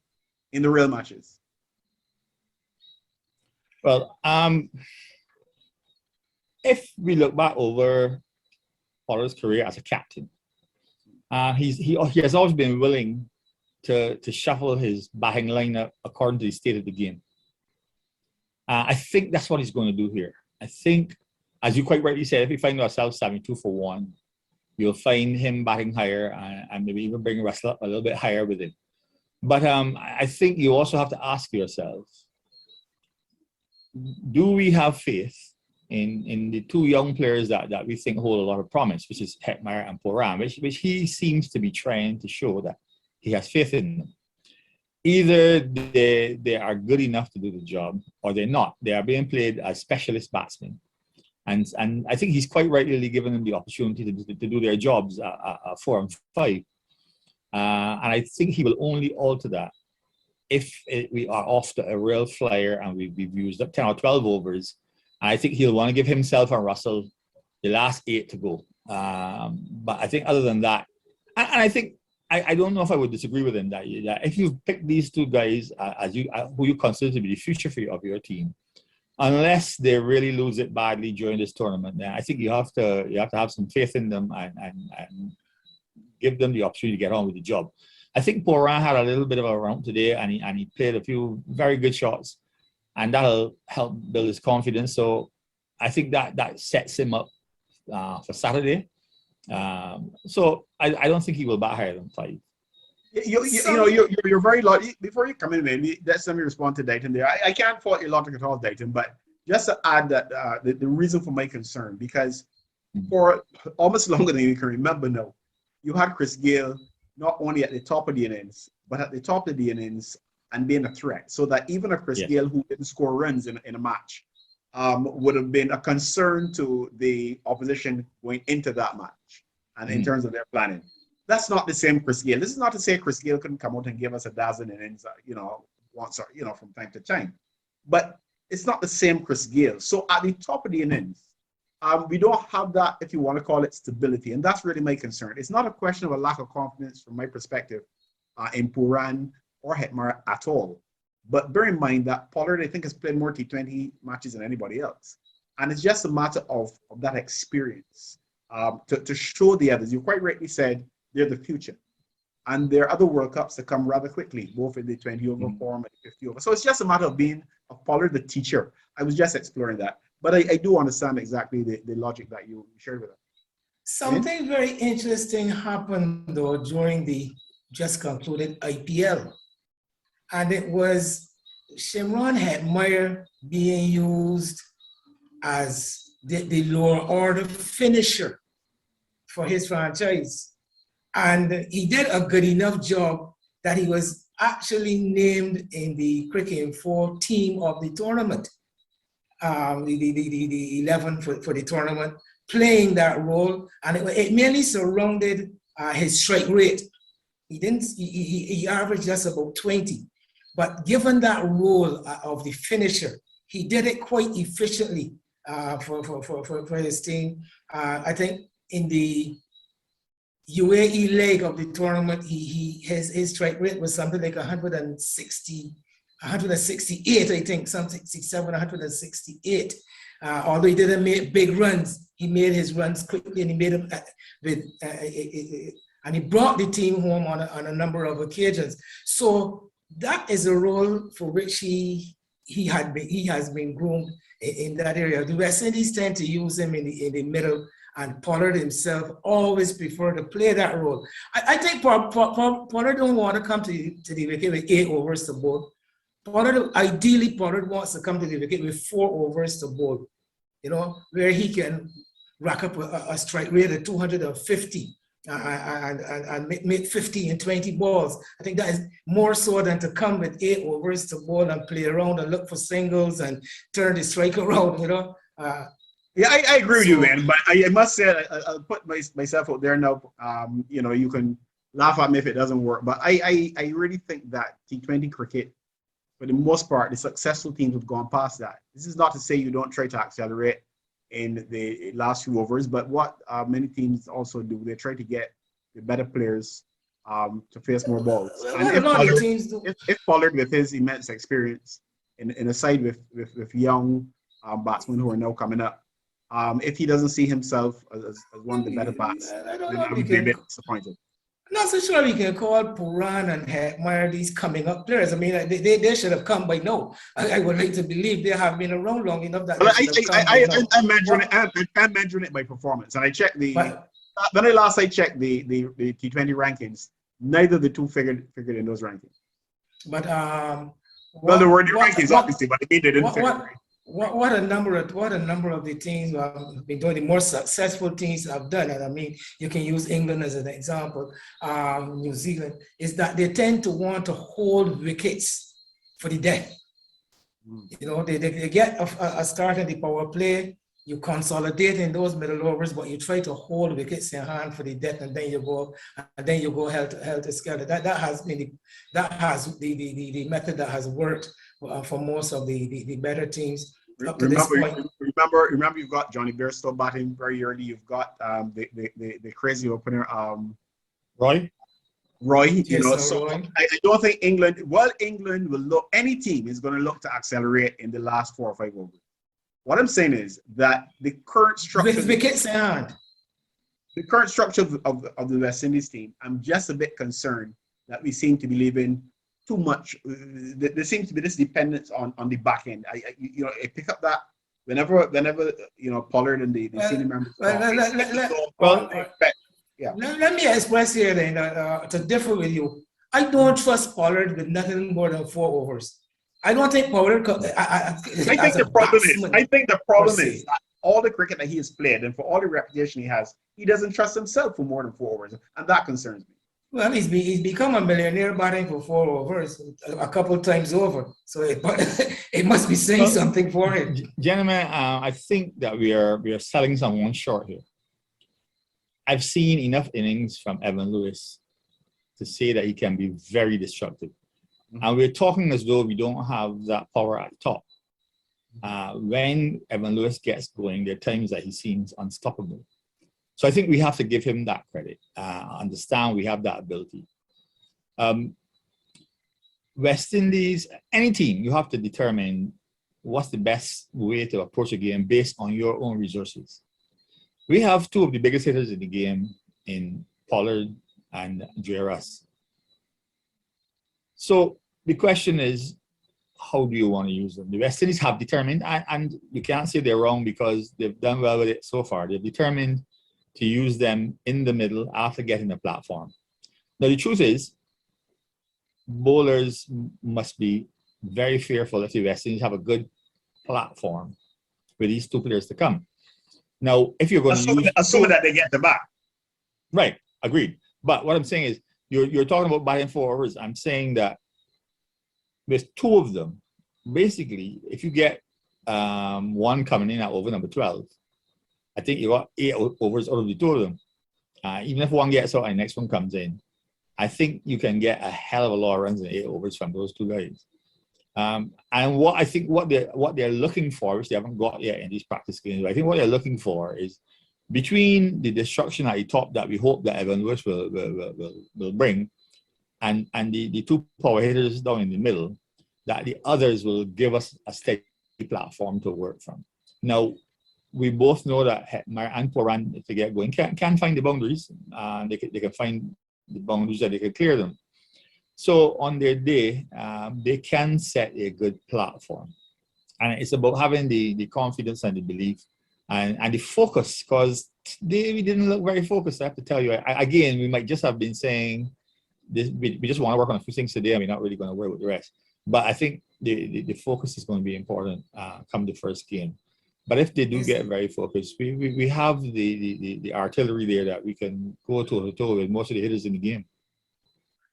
Speaker 1: in the real matches?
Speaker 3: Well, if we look back over Pollard's career as a captain, he has always been willing to shuffle his batting lineup according to the state of the game. I think that's what he's going to do here. I think, as you quite rightly said, if we find ourselves 72 for 1, you'll find him batting higher and maybe even bring Russell up a little bit higher with him. But I think you also have to ask yourself, do we have faith in the two young players that we think hold a lot of promise, which is Hetmeyer and Pooran, which he seems to be trying to show that he has faith in them. Either they are good enough to do the job or they're not. They are being played as specialist batsmen. And I think he's quite rightly given them the opportunity to do their jobs at 4 and 5. And I think he will only alter that if we are off to a real flyer and we've used up 10 or 12 overs. I think he'll want to give himself and Russell the last 8 to go. But I think other than that, and I think, I don't know if I would disagree with him that if you pick these two guys who you consider to be the future of your team, unless they really lose it badly during this tournament, then I think you have to have some faith in them and give them the opportunity to get on with the job. I think Pooran had a little bit of a round today, and he played a few very good shots, and that'll help build his confidence. So I think that sets him up for Saturday. So I don't think he will bat higher than 5.
Speaker 1: You're very lucky. Before you come in, maybe let me respond to Deighton there. I can't fault your logic at all, Deighton, but just to add that the reason for my concern, because for almost longer than you can remember now, you had Chris Gayle not only at the top of the innings, but at the top of the innings and being a threat, so that even a Chris Gayle who didn't score runs in a match would have been a concern to the opposition going into that match and in terms of their planning. That's not the same Chris Gayle. This is not to say Chris Gayle couldn't come out and give us a dozen innings, once or, from time to time. But it's not the same Chris Gayle. So at the top of the innings, we don't have that, if you want to call it, stability. And that's really my concern. It's not a question of a lack of confidence from my perspective in Pooran or Hetmeyer at all. But bear in mind that Pollard, I think, has played more T20 matches than anybody else. And it's just a matter of that experience to show the others. You quite rightly said they're the future. And there are other World Cups that come rather quickly, both in the 20 over form and 50 over. So it's just a matter of being a Pollard the teacher. I was just exploring that. But I do understand exactly the logic that you shared with us.
Speaker 4: Something very interesting happened, though, during the just concluded IPL. And it was Shimron Hetmeyer being used as the lower order finisher for his franchise. And he did a good enough job that he was actually named in the Cricket Info team of the tournament, the 11 for the tournament, playing that role. And it mainly surrounded his strike rate. He averaged just about 20. But given that role of the finisher, he did it quite efficiently for his team. I think in the UAE leg of the tournament, his strike rate was something like 168, I think, something 67, 168. Although he didn't make big runs, he made his runs quickly, and he made them and he brought the team home on a number of occasions. So that is a role for which he has been groomed in that area. The West Indies tend to use him in the middle, and Pollard himself always preferred to play that role. I think Pollard don't want to come to the wicket with 8 overs to bowl. Ideally, Pollard wants to come to the wicket with 4 overs to bowl, where he can rack up a strike rate of 250 and make 50 and 20 balls. I think that is more so than to come with 8 overs to bowl and play around and look for singles and turn the strike around,
Speaker 1: Yeah, I agree with you, man. But I must say, I'll put myself out there now. You can laugh at me if it doesn't work. But I really think that T20 cricket, for the most part, the successful teams have gone past that. This is not to say you don't try to accelerate in the last few overs, but what many teams also do, they try to get the better players to face more balls. And if Pollard, with his immense experience in a side with young batsmen who are now coming up, if he doesn't see himself as one of the better bats, then I would be a bit disappointed.
Speaker 4: I'm not so sure we can call Puran and Hetmeyer these coming up players. I mean, they should have come by now. I would like to believe they have been around long enough that
Speaker 1: I'm measuring it by performance. And I checked when I checked the T20 rankings, neither of the two figured in those rankings.
Speaker 4: But
Speaker 1: there were the rankings, obviously, but they didn't figure.
Speaker 4: What a number of the teams who have been doing, the more successful teams have done, and I mean, you can use England as an example, New Zealand, is that they tend to want to hold wickets for the death. You know, they get a start in the power play, you consolidate in those middle overs, but you try to hold wickets in hand for the death, and then you go helter skelter. That has been the method that has worked for most of the better teams up to this point.
Speaker 1: Remember, you've got Johnny Bairstow batting very early. You've got the crazy opener,
Speaker 3: Roy.
Speaker 4: Yes,
Speaker 1: so
Speaker 4: Roy.
Speaker 1: I don't think England will look. Any team is going to look to accelerate in the last 4 or 5 overs. What I'm saying is that the current structure
Speaker 4: with wickets in hand.
Speaker 1: The current structure of the West Indies team, I'm just a bit concerned that we seem to be leaving too much. There seems to be this dependence on the back end. I pick up that whenever Pollard and the senior members.
Speaker 4: Let me express here then to differ with you. I don't trust Pollard with nothing more than 4 overs. I don't think Pollard. I think the
Speaker 1: problem is that all the cricket that he has played and for all the reputation he has, he doesn't trust himself for more than 4 overs, and that concerns me.
Speaker 4: Well, he's become a millionaire batting for 4 overs a couple of times over. So it must be saying something for him.
Speaker 3: Gentlemen, I think that we are selling someone short here. I've seen enough innings from Evan Lewis to say that he can be very destructive. And we're talking as though we don't have that power at the top. When Evan Lewis gets going, there are times that he seems unstoppable. So I think we have to give him that credit. Understand we have that ability. West Indies, any team, you have to determine what's the best way to approach a game based on your own resources. We have 2 of the biggest hitters in the game in Pollard and J.R.S. So the question is, how do you want to use them? The West Indies have determined, and you can't say they're wrong because they've done well with it so far. They've determined to use them in the middle after getting a platform. Now, the truth is, bowlers must be very fearful if the West Indies have a good platform for these 2 players to come. Now, if you're going to
Speaker 1: assuming that they get the back.
Speaker 3: Right, agreed. But what I'm saying is, you're talking about batting 4 overs. I'm saying that with 2 of them, basically, if you get one coming in at over number 12, I think you got 8 overs out of the 2 of them. Even if one gets out and the next one comes in, I think you can get a hell of a lot of runs in 8 overs from those 2 guys. And what they're looking for, which they haven't got yet in these practice games, I think what they're looking for is between the destruction at the top that we hope that Evan Lewis will bring, and the 2 power hitters down in the middle, that the others will give us a steady platform to work from. Now, we both know that Hetmeyer and Puran, if they get going, can find the boundaries. They can find the boundaries and they can clear them. So on their day, they can set a good platform. And it's about having the confidence and the belief and the focus, because we didn't look very focused, I have to tell you. Again, we might just have been saying, this, we just want to work on a few things today and we're not really going to worry with the rest. But I think the focus is going to be important come the first game. But if they do get very focused, we have the artillery there that we can go toe-to-toe with most of the hitters in the game.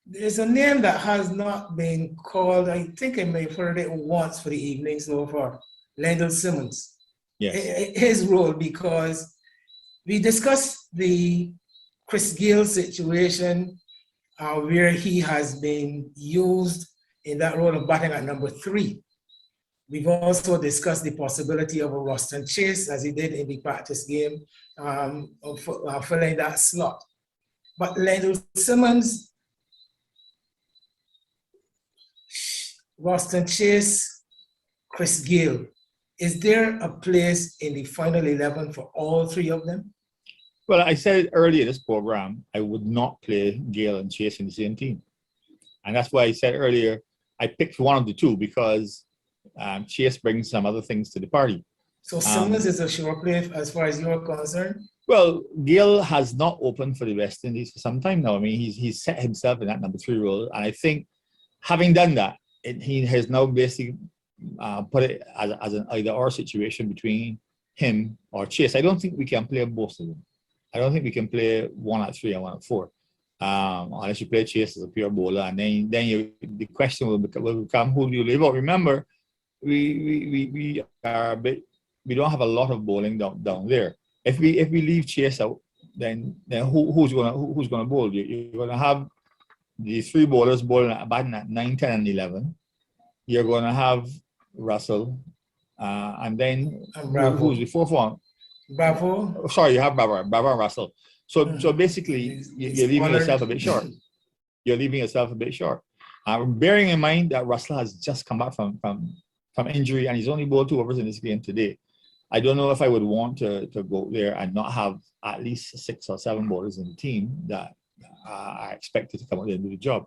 Speaker 4: There's a name that has not been called. I think I may have heard it once for the evening so far. Lendl Simmons.
Speaker 3: Yes.
Speaker 4: his role, because we discussed the Chris Gayle situation where he has been used in that role of batting at number 3. We've also discussed the possibility of a Ruston Chase, as he did in the practice game, of filling that slot. But Lendl Simmons, Ruston Chase, Chris Gayle, is there a place in the final 11 for all 3 of them?
Speaker 3: Well, I said earlier in this program, I would not play Gayle and Chase in the same team. And that's why I said earlier, I picked one of the 2 because Chase brings some other things to the party.
Speaker 4: So Simmons is a sure play as far as you're concerned?
Speaker 3: Well, Gayle has not opened for the West Indies for some time now. I mean, he's set himself in that number 3 role. And I think having done that, he has now basically put it as an either-or situation between him or Chase. I don't think we can play both of them. I don't think we can play 1 at 3 and 1 at 4. Unless you play Chase as a pure bowler. And then the question will become who do you leave out? Remember, we don't have a lot of bowling down there. If we leave Chase out, then who's gonna bowl? You're gonna have the 3 bowlers batting at 9, 10, and 11. You're gonna have Russell, and then who's the 4th one?
Speaker 4: Bravo.
Speaker 3: Sorry, you have Bravo and Russell. So basically, you're leaving yourself a bit short. You're leaving yourself a bit short. Bearing in mind that Russell has just come back from injury and he's only bowled 2 overs in this game today. I don't know if I would want to go there and not have at least 6 or 7 bowlers in the team that are expected to come out there and do the job.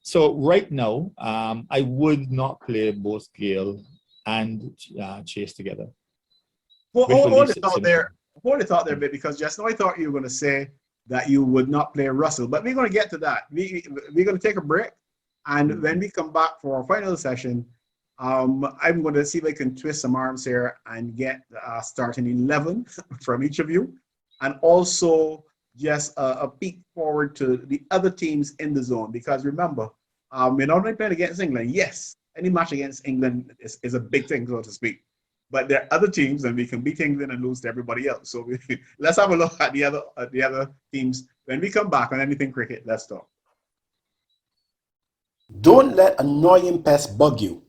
Speaker 3: So right now, I would not play both Gayle and Chase together.
Speaker 1: Well, hold it out there a bit, because just now I thought you were going to say that you would not play Russell, but we're going to get to that. We're going to take a break, and when we come back for our final session, I'm going to see if I can twist some arms here and get starting 11 from each of you, and also just a peek forward to the other teams in the zone, because remember, we're not only playing against England. Yes, any match against England is a big thing, so to speak. But there are other teams, and we can beat England and lose to everybody else. So let's have a look at the other teams. When we come back on Anything Cricket, let's talk.
Speaker 2: Don't let annoying pests bug you.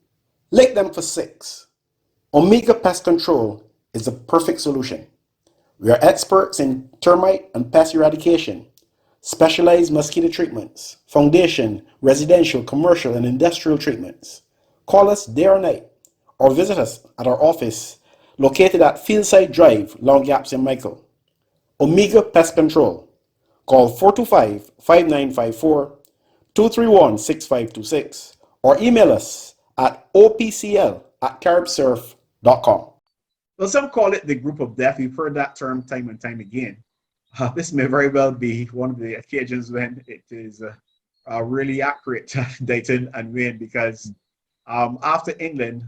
Speaker 2: Lick them for 6. Omega Pest Control is the perfect solution. We are experts in termite and pest eradication, specialized mosquito treatments, foundation, residential, commercial, and industrial treatments. Call us day or night, or visit us at our office located at Fieldside Drive, Long Gap, St. Michael. Omega Pest Control. Call 425-5954, 231-6526, or email us at opcl@caribsurf.com.
Speaker 1: Well, some call it the group of death. We've heard that term time and time again. This may very well be one of the occasions when it is really accurate, Deighton and Wayne, because after England,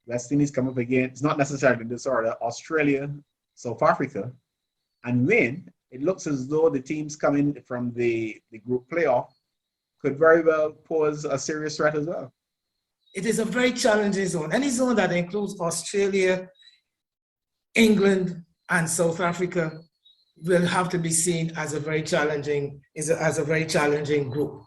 Speaker 1: West Indies come up again. It's not necessarily in this order. Australia, South Africa, and Wayne. It looks as though the teams coming from the group playoff could very well pose a serious threat as well.
Speaker 4: It is a very challenging zone. Any zone that includes Australia, England, and South Africa will have to be seen as a very challenging group.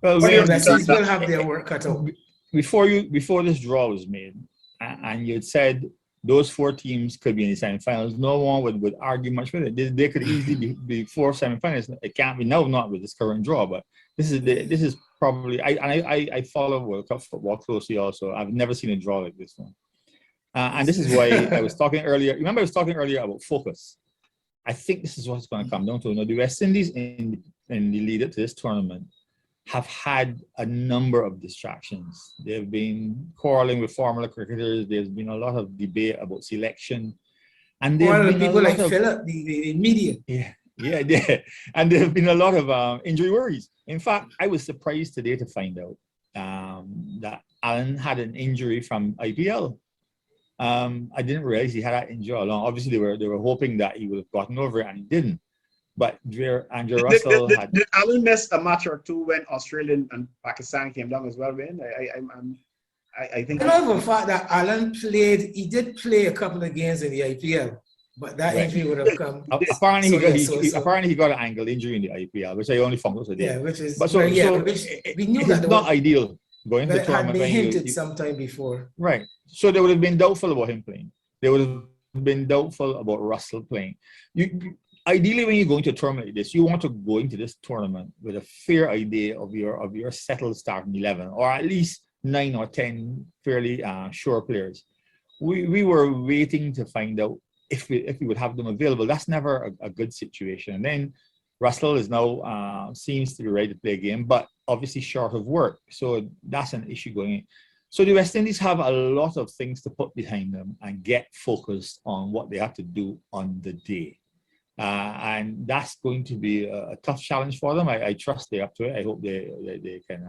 Speaker 3: Well,
Speaker 4: the West Indies will have their work cut out.
Speaker 3: Before this draw was made, and you had said those 4 teams could be in the semifinals, no one would argue much with it. They could easily be 4 semifinals. It can't be now, not with this current draw, but this is probably. I follow World Cup football closely. Also, I've never seen a draw like this one, and this is why I was talking earlier. Remember, I was talking earlier about focus. I think this is what it's going to come down to. Now, the West Indies in the lead up to this tournament have had a number of distractions. They've been quarreling with former cricketers. There's been a lot of debate about selection. And there have been
Speaker 4: people like Philip, the media.
Speaker 3: Yeah. And there have been a lot of injury worries. In fact, I was surprised today to find out that Allen had an injury from IPL. I didn't realize he had that injury all along. Obviously, they were hoping that he would have gotten over it, and he didn't. But Andrew Russell
Speaker 1: did Allen miss a match or 2 when Australia and Pakistan came down as well, man? I think.
Speaker 4: I love the fact that Alan he did play a couple of games in the IPL, but that
Speaker 3: Right.
Speaker 4: injury would have come.
Speaker 3: Apparently,
Speaker 4: So
Speaker 3: apparently he got an ankle injury in the IPL, which I only found out today.
Speaker 4: yeah, which is
Speaker 3: But
Speaker 4: we knew that
Speaker 3: it's not ideal going to
Speaker 4: that it had
Speaker 3: tournament
Speaker 4: been
Speaker 3: when
Speaker 4: hinted sometime before.
Speaker 3: right. So they would have been doubtful about him playing. They would have been doubtful about Russell playing. Ideally, when you go into a tournament like this, you want to go into this tournament with a fair idea of your settled starting 11, or at least 9 or 10 fairly sure players. We were waiting to find out if we would have them available. That's never a good situation. And then Russell is now seems to be ready to play a game, but obviously short of work. So that's an issue going in. So the West Indies have a lot of things to put behind them and get focused on what they have to do on the day. And that's going to be a tough challenge for them. I trust they're up to it. I hope they can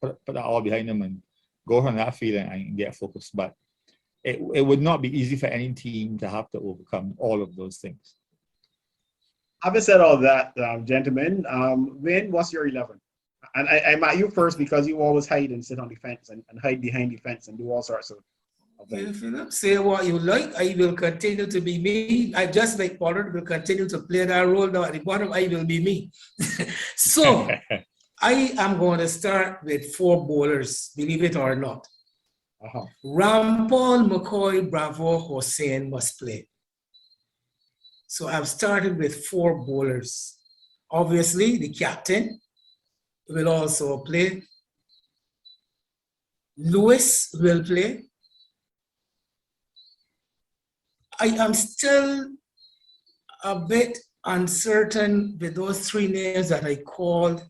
Speaker 3: put that all behind them and go on that field and get focused. But it would not be easy for any team to have to overcome all of those things.
Speaker 1: Having said all that, gentlemen, when was your 11? And I'm at you first because you always hide and sit on the fence and hide behind the fence and do all sorts of things.
Speaker 4: If you don't say what you like, I will continue to be me. I just like Pollard will continue to play that role. Now at the bottom, I will be me. So I am going to start with 4 bowlers, believe it or not. Rampal, McCoy, Bravo, Hossain must play. So I've started with 4 bowlers. Obviously, the captain will also play. Lewis will play. I am still a bit uncertain with those 3 names that I called,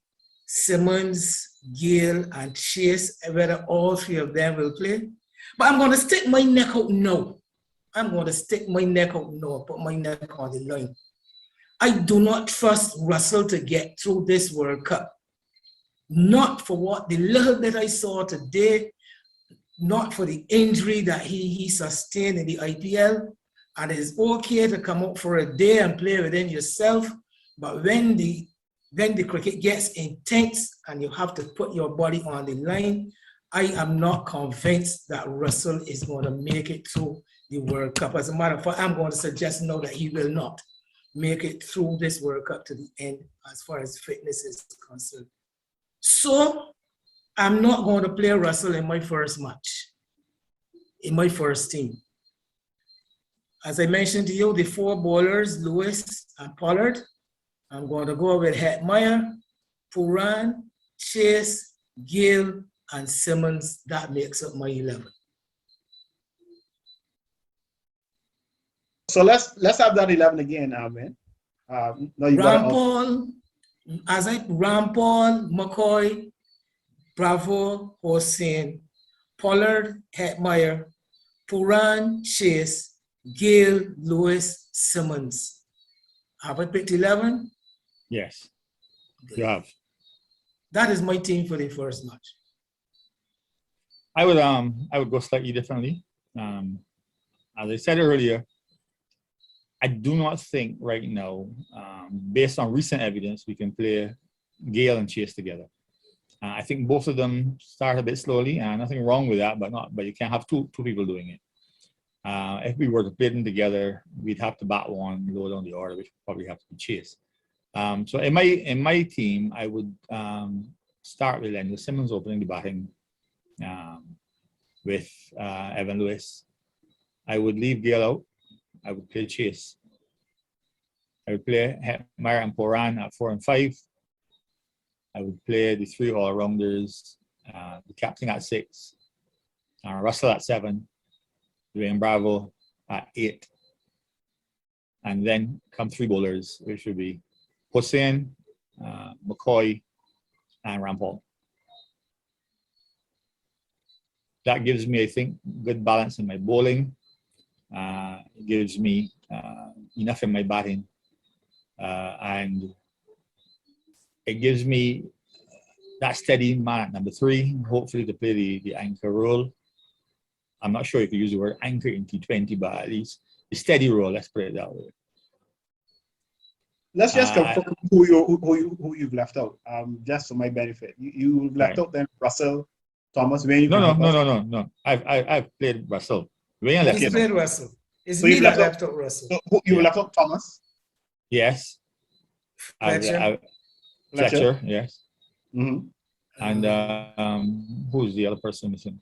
Speaker 4: Simmons, Gale, and Chase, whether all 3 of them will play. But I'm going to stick my neck out now. I'm going to stick my neck out now, put my neck on the line. I do not trust Russell to get through this World Cup. Not for what the little bit I saw today, not for the injury that he sustained in the IPL. And it's okay to come out for a day and play within yourself, but when the cricket gets intense and you have to put your body on the line, I am not convinced that Russell is going to make it through the World Cup. As a matter of fact, I'm going to suggest now that he will not make it through this World Cup to the end as far as fitness is concerned. So I'm not going to play Russell in my first match, in my first team. As I mentioned to you, the 4 bowlers, Lewis and Pollard, I'm going to go with Hetmeyer, Puran, Chase, Gale, and Simmons. That makes up my 11.
Speaker 1: So let's have that 11 again, man.
Speaker 4: Rampal, McCoy, Bravo, Hossain, Pollard, Hetmeyer, Puran, Chase, Gale, Lewis, Simmons. Have I picked 11?
Speaker 3: Yes, you have.
Speaker 4: That is my team for the first match.
Speaker 3: I would go slightly differently. As I said earlier, I do not think right now, based on recent evidence, we can play Gale and Chase together. I think both of them start a bit slowly, and nothing wrong with that, but you can't have two people doing it. If we were to play them together, we'd have to bat one low down the order, which would probably have to be Chase. So in my team, I would start with Leonard Simmons opening the batting with Evan Lewis. I would leave Gale out. I would play Chase. I would play Hetmeyer and Puran at 4 and 5. I would play the 3 all-rounders, the captain at 6, Russell at 7, Dwayne Bravo at 8, and then come 3 bowlers, which would be Hossain, McCoy, and Rampal. That gives me, I think, good balance in my bowling. It gives me enough in my batting, and it gives me that steady man at number 3, hopefully to play the anchor role. I'm not sure if you use the word anchor in T20, but at least the steady role, let's put it that way.
Speaker 1: Let's just confirm who you've left out, just for my benefit. You've left out then Russell, Thomas, when you
Speaker 3: No,
Speaker 1: can
Speaker 3: no,
Speaker 1: help
Speaker 3: no,
Speaker 1: us?
Speaker 3: no, no, no. I've played Russell. When I left
Speaker 4: He's
Speaker 3: him.
Speaker 4: played Russell. It's
Speaker 1: So
Speaker 4: me
Speaker 1: you
Speaker 4: that
Speaker 1: left
Speaker 4: left out Russell.
Speaker 1: So you
Speaker 3: Yeah.
Speaker 1: left out Thomas,
Speaker 3: Yes.
Speaker 4: Fletcher.
Speaker 3: Fletcher, yes.
Speaker 1: Mhm.
Speaker 3: And who's the other person missing?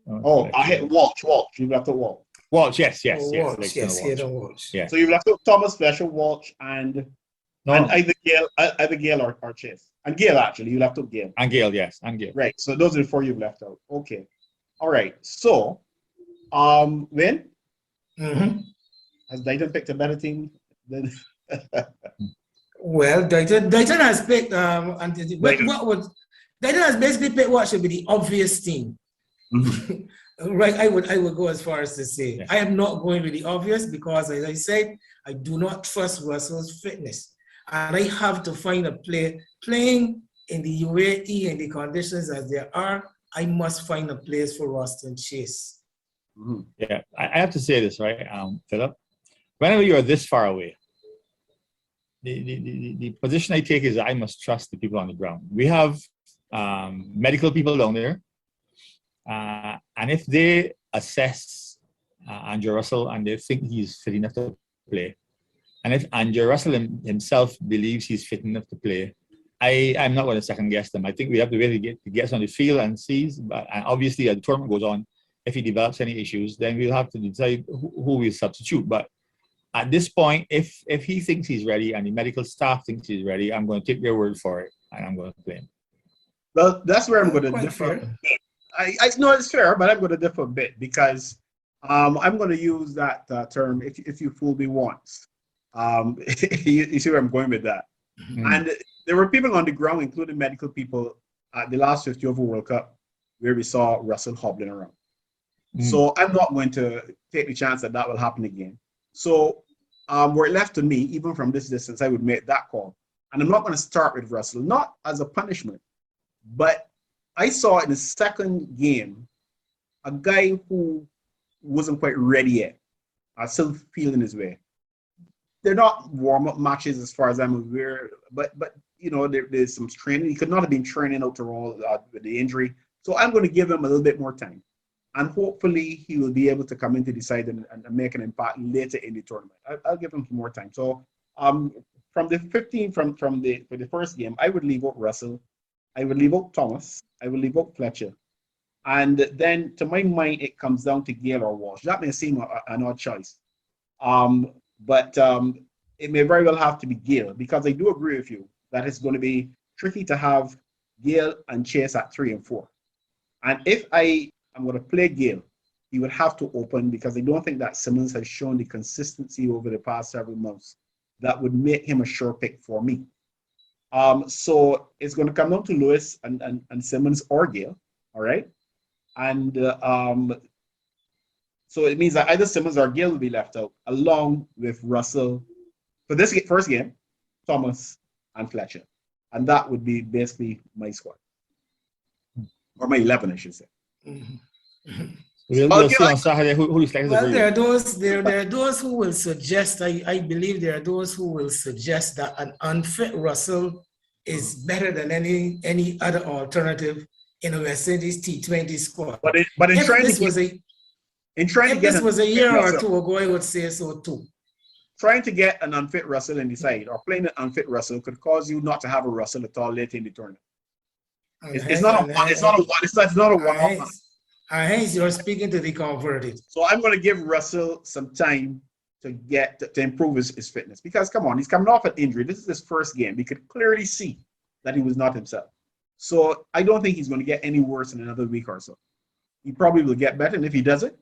Speaker 1: Oh, I
Speaker 3: Fletcher.
Speaker 1: hit Walsh. You left out Walsh.
Speaker 3: Walsh, yes.
Speaker 4: Walsh.
Speaker 3: Like
Speaker 4: Yes, he
Speaker 3: Walsh.
Speaker 4: had a Walsh.
Speaker 3: Yeah.
Speaker 1: So you left out Thomas, Fletcher, Walsh, and
Speaker 3: No,
Speaker 1: either Gale or Chase. And Gale, actually, you left out Gale.
Speaker 3: and Gale, yes, and Gale.
Speaker 1: Right. So those are the four you've left out. Okay. All right. So, Win,
Speaker 4: Mhm.
Speaker 1: has Deighton picked a better team than
Speaker 4: Well, Deighton has picked
Speaker 1: Deighton.
Speaker 4: Deighton has basically picked what should be the obvious team.
Speaker 1: Mhm.
Speaker 4: Right, I would go as far as to say
Speaker 3: Yeah.
Speaker 4: I am not going with the obvious because, as I said, I do not trust Russell's fitness, and I have to find a player playing in the UAE in the conditions as there are. I must find a place for Ruston Chase.
Speaker 1: Mhm.
Speaker 3: Yeah, I have to say this, right, Philip? Whenever you are this far away, the position I take is I must trust the people on the ground. We have medical people down there, and if they assess Andrew Russell and they think he's fit enough to play, and if Andrew Russell himself believes he's fit enough to play, I'm not going to second guess them. I think we have to really get on the field and sees. But and obviously, as the tournament goes on, if he develops any issues, then we'll have to decide who we substitute. But at this point, if he thinks he's ready and the medical staff thinks he's ready, I'm going to take their word for it and I'm going to play him.
Speaker 1: Well, that's where I'm going to
Speaker 4: Quite
Speaker 1: differ.
Speaker 4: fair.
Speaker 1: I know it's fair, but I'm going to differ a bit because I'm going to use that term. If you fool me once, you see where I'm going with that.
Speaker 3: Mm.
Speaker 1: And there were people on the ground, including medical people, at the last 50 over World Cup, where we saw Russell hobbling around. So I'm not going to take the chance that will happen again. So were it left to me, even from this distance, I would make that call. And I'm not going to start with Russell, not as a punishment, but I saw in the second game a guy who wasn't quite ready yet, still feeling his way. They're not warm-up matches as far as I'm aware, but you know, there's some training. He could not have been training out to all with the injury. So I'm going to give him a little bit more time. And hopefully he will be able to come into the side and make an impact later in the tournament. I'll give him some more time. So from the 15 for the first game, I would leave out Russell. I would leave out Thomas. I would leave out Fletcher. And then to my mind, it comes down to Gale or Walsh. That may seem an odd choice. But it may very well have to be Gale, because I do agree with you that it's going to be tricky to have Gale and Chase at 3 and 4. And if I'm going to play Gale, he would have to open, because I don't think that Simmons has shown the consistency over the past several months that would make him a sure pick for me. So it's going to come down to Lewis and Simmons or Gale, all right? And so it means that either Simmons or Gale will be left out, along with Russell for this first game, Thomas and Fletcher. And that would be basically my squad. Or my 11, I should say.
Speaker 4: Mm-hmm.
Speaker 3: We'll see on Saturday who is selected.
Speaker 4: Well, there are those who will suggest, I believe there are those who will suggest that an unfit Russell is better than any other alternative in a West Indies T20 squad.
Speaker 1: But if
Speaker 4: this was a year or two ago, I would say so too.
Speaker 1: Trying to get an unfit Russell in the side, or playing an unfit Russell, could cause you not to have a Russell at all late in the tournament. It's not a one-off.
Speaker 4: Hence, you're speaking to the converted.
Speaker 1: So I'm going to give Russell some time to improve his fitness, because come on, he's coming off an injury. This is his first game. We could clearly see that he was not himself. So I don't think he's going to get any worse in another week or so. He probably will get better, and if he doesn't,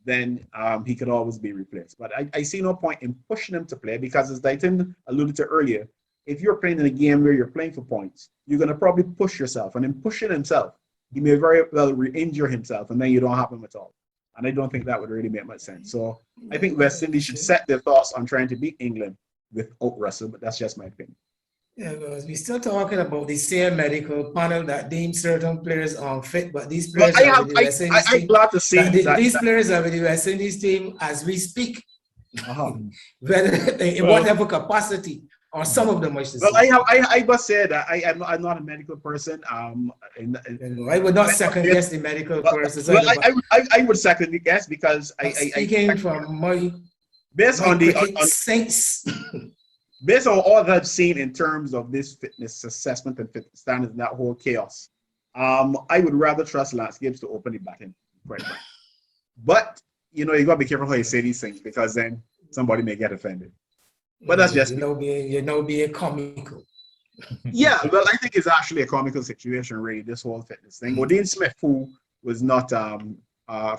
Speaker 1: then he could always be replaced. But I see no point in pushing him to play, because as Deighton alluded to earlier, if you're playing in a game where you're playing for points, you're going to probably push yourself. And in pushing himself, he may very well re-injure himself, and then you don't have him at all. And I don't think that would really make much sense. So I think West Indies should set their thoughts on trying to beat England without Russell, but that's just my opinion.
Speaker 4: Yeah, because we're still talking about the same medical panel that deems certain players unfit, but these players are with the West Indies team.
Speaker 1: I'm glad to see that
Speaker 4: these players are with the West Indies team as we speak,
Speaker 1: Uh-huh.
Speaker 4: whether in whatever capacity or some of them, I should
Speaker 1: Well,
Speaker 4: say.
Speaker 1: I must say that I'm not a medical person.
Speaker 4: I would not second guess the medical persons.
Speaker 1: Well, I would second guess because
Speaker 4: Speaking from
Speaker 1: based
Speaker 4: my
Speaker 1: on the
Speaker 4: cricket sense.
Speaker 1: based on all that I've seen in terms of this fitness assessment and fitness standards and that whole chaos, I would rather trust Lance Gibbs to open the batting, quite frankly. But you gotta be careful how you say these things because then somebody may get offended. But that's just
Speaker 4: being comical.
Speaker 1: Yeah, well, I think it's actually a comical situation, really, this whole fitness thing. Deighton Smith, who was not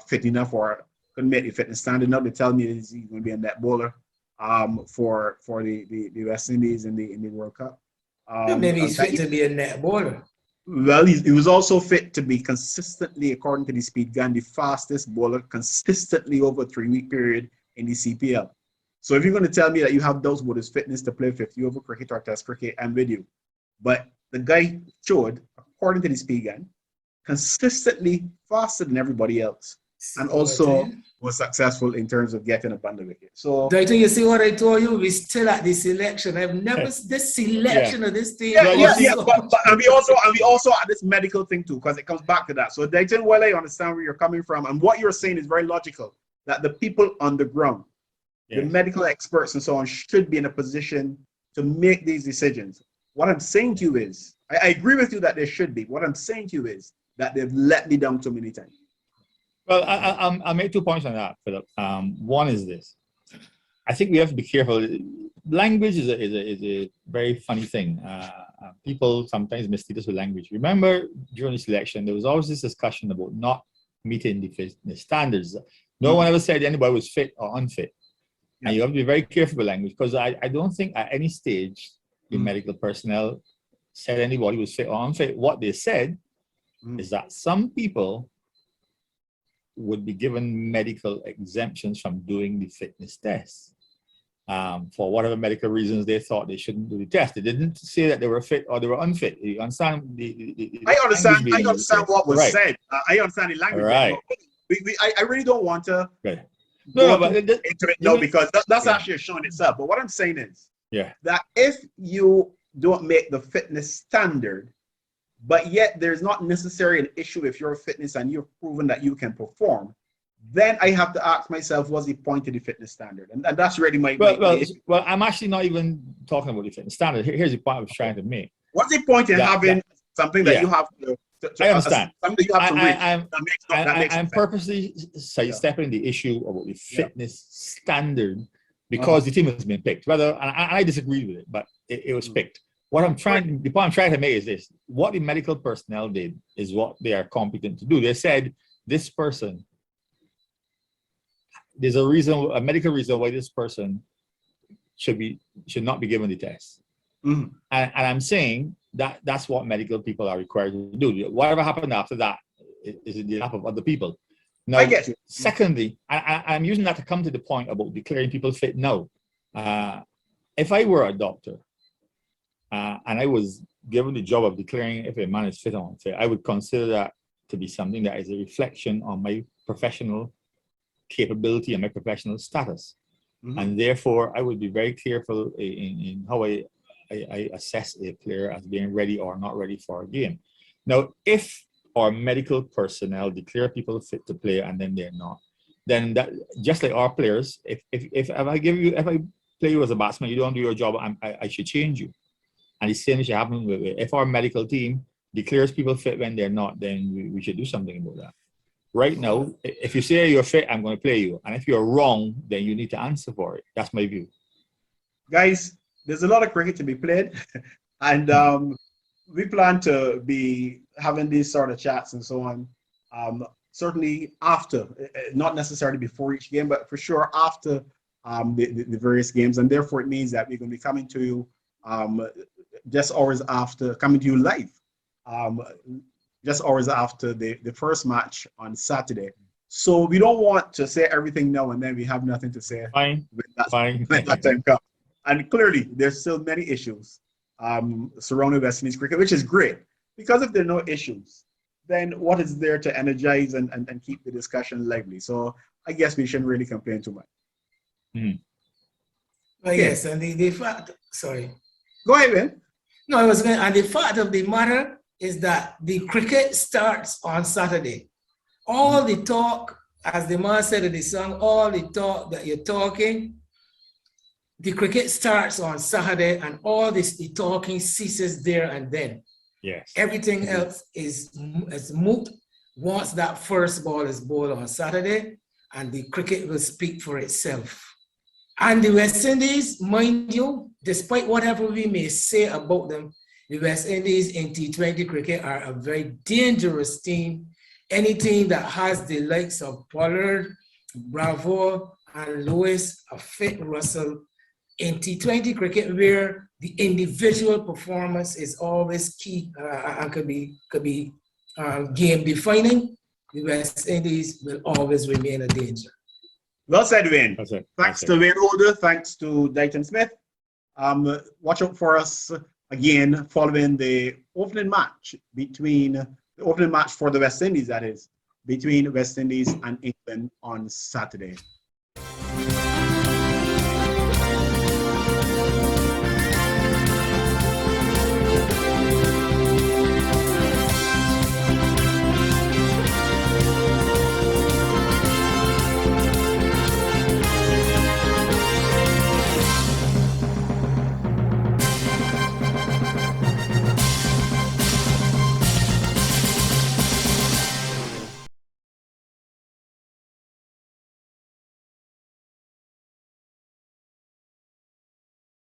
Speaker 1: fit enough or couldn't make the fitness standard, now they tell me he's going to be a net bowler for the West Indies in the World Cup.
Speaker 4: Maybe he's fit to be a net bowler.
Speaker 1: Well, he was also fit to be consistently, according to the speed gun, the fastest bowler consistently over a 3-week period in the CPL. So if you're going to tell me that you have doubts about his fitness to play 50-over cricket or test cricket, I'm with you. But the guy showed, according to the speed gun, consistently faster than everybody else, and also was successful in terms of getting a bundle wicket. So,
Speaker 4: Deighton, you see what I told you? We're still at this selection. I've never this selection of this team.
Speaker 1: But we also at this medical thing too, because it comes back to that. So, Deighton, well, I understand where you're coming from, and what you're saying is very logical. That the people on the ground, the medical experts and so on, should be in a position to make these decisions. What I'm saying to you is, I agree with you that there should be. What I'm saying to you is that they've let me down too many times.
Speaker 3: Well, I'll make 2 points on that, Philip. One is this. I think we have to be careful. Language is a very funny thing. People sometimes mistake us with language. Remember, during the selection, there was always this discussion about not meeting the fitness standards. No one ever said anybody was fit or unfit. And you have to be very careful with language, because I don't think at any stage the medical personnel said anybody was fit or unfit. What they said is that some people would be given medical exemptions from doing the fitness test for whatever medical reasons they thought they shouldn't do the test. They didn't say that they were fit or they were unfit. You understand?
Speaker 1: I understand what was said. I understand the language.
Speaker 3: Right.
Speaker 1: I really don't want to
Speaker 3: but
Speaker 1: into it now, because that's actually showing itself. But what I'm saying is that if you don't make the fitness standard, but yet there's not necessarily an issue if you're fitness and you've proven that you can perform, then I have to ask myself, what's the point of the fitness standard? And that's really my issue.
Speaker 3: Well, I'm actually not even talking about the fitness standard. Here's the point I was trying to make.
Speaker 1: What's the point in having something that you have to
Speaker 3: I understand.
Speaker 1: Something you have to reach.
Speaker 3: I'm purposely sidestepping the issue about the fitness standard because the team has been picked. Whether I disagree with it, but it was picked. The point I'm trying to make is this: what the medical personnel did is what they are competent to do. They said this person, there's a medical reason why this person should not be given the test. And I'm saying that's what medical people are required to do. Whatever happened after that is in the lap of other people. Now,
Speaker 1: I get you.
Speaker 3: Secondly, I'm using that to come to the point about declaring people fit now. If I were a doctor and I was given the job of declaring if a man is fit or unfit, I would consider that to be something that is a reflection on my professional capability and my professional status. And therefore, I would be very careful in how I assess a player as being ready or not ready for a game. Now, if our medical personnel declare people fit to play and then they're not, then that, just like our players, if I play you as a batsman, you don't do your job, I should change you. And the same should happen with it. If our medical team declares people fit when they're not, then we should do something about that. Right now, if you say you're fit, I'm going to play you. And if you're wrong, then you need to answer for it. That's my view.
Speaker 1: Guys, there's a lot of cricket to be played. And we plan to be having these sort of chats and so on. Certainly after, not necessarily before each game, but for sure after the various games. And therefore, it means that we're going to be coming to you just hours after, coming to you live. Just hours after the first match on Saturday. So we don't want to say everything now and then we have nothing to say.
Speaker 3: Fine.
Speaker 1: When that time comes. And clearly, there's still many issues surrounding West Indies cricket, which is great. Because if there are no issues, then what is there to energize and keep the discussion lively? So I guess we shouldn't really complain too much.
Speaker 4: Yes, and the fact, sorry.
Speaker 1: Go ahead, Win.
Speaker 4: No, I was going, and the fact of the matter is that the cricket starts on Saturday. All the talk, as the man said in the song, all the talk that you're talking, the cricket starts on Saturday, and all this the talking ceases there and then.
Speaker 3: Yes.
Speaker 4: Everything else is moot once that first ball is bowled on Saturday, and the cricket will speak for itself. And the West Indies, mind you, despite whatever we may say about them, the West Indies in T20 cricket are a very dangerous team. Any team that has the likes of Pollard, Bravo, and Lewis, a fit Russell, in T20 cricket, where the individual performance is always key and could be game defining, the West Indies will always remain a danger.
Speaker 1: Well said, Wayne.
Speaker 3: That's it.
Speaker 1: Thanks to Wayne Holder. Thanks to Deighton Smith. Watch out for us again following the opening match for the West Indies, that is, between West Indies and England on Saturday.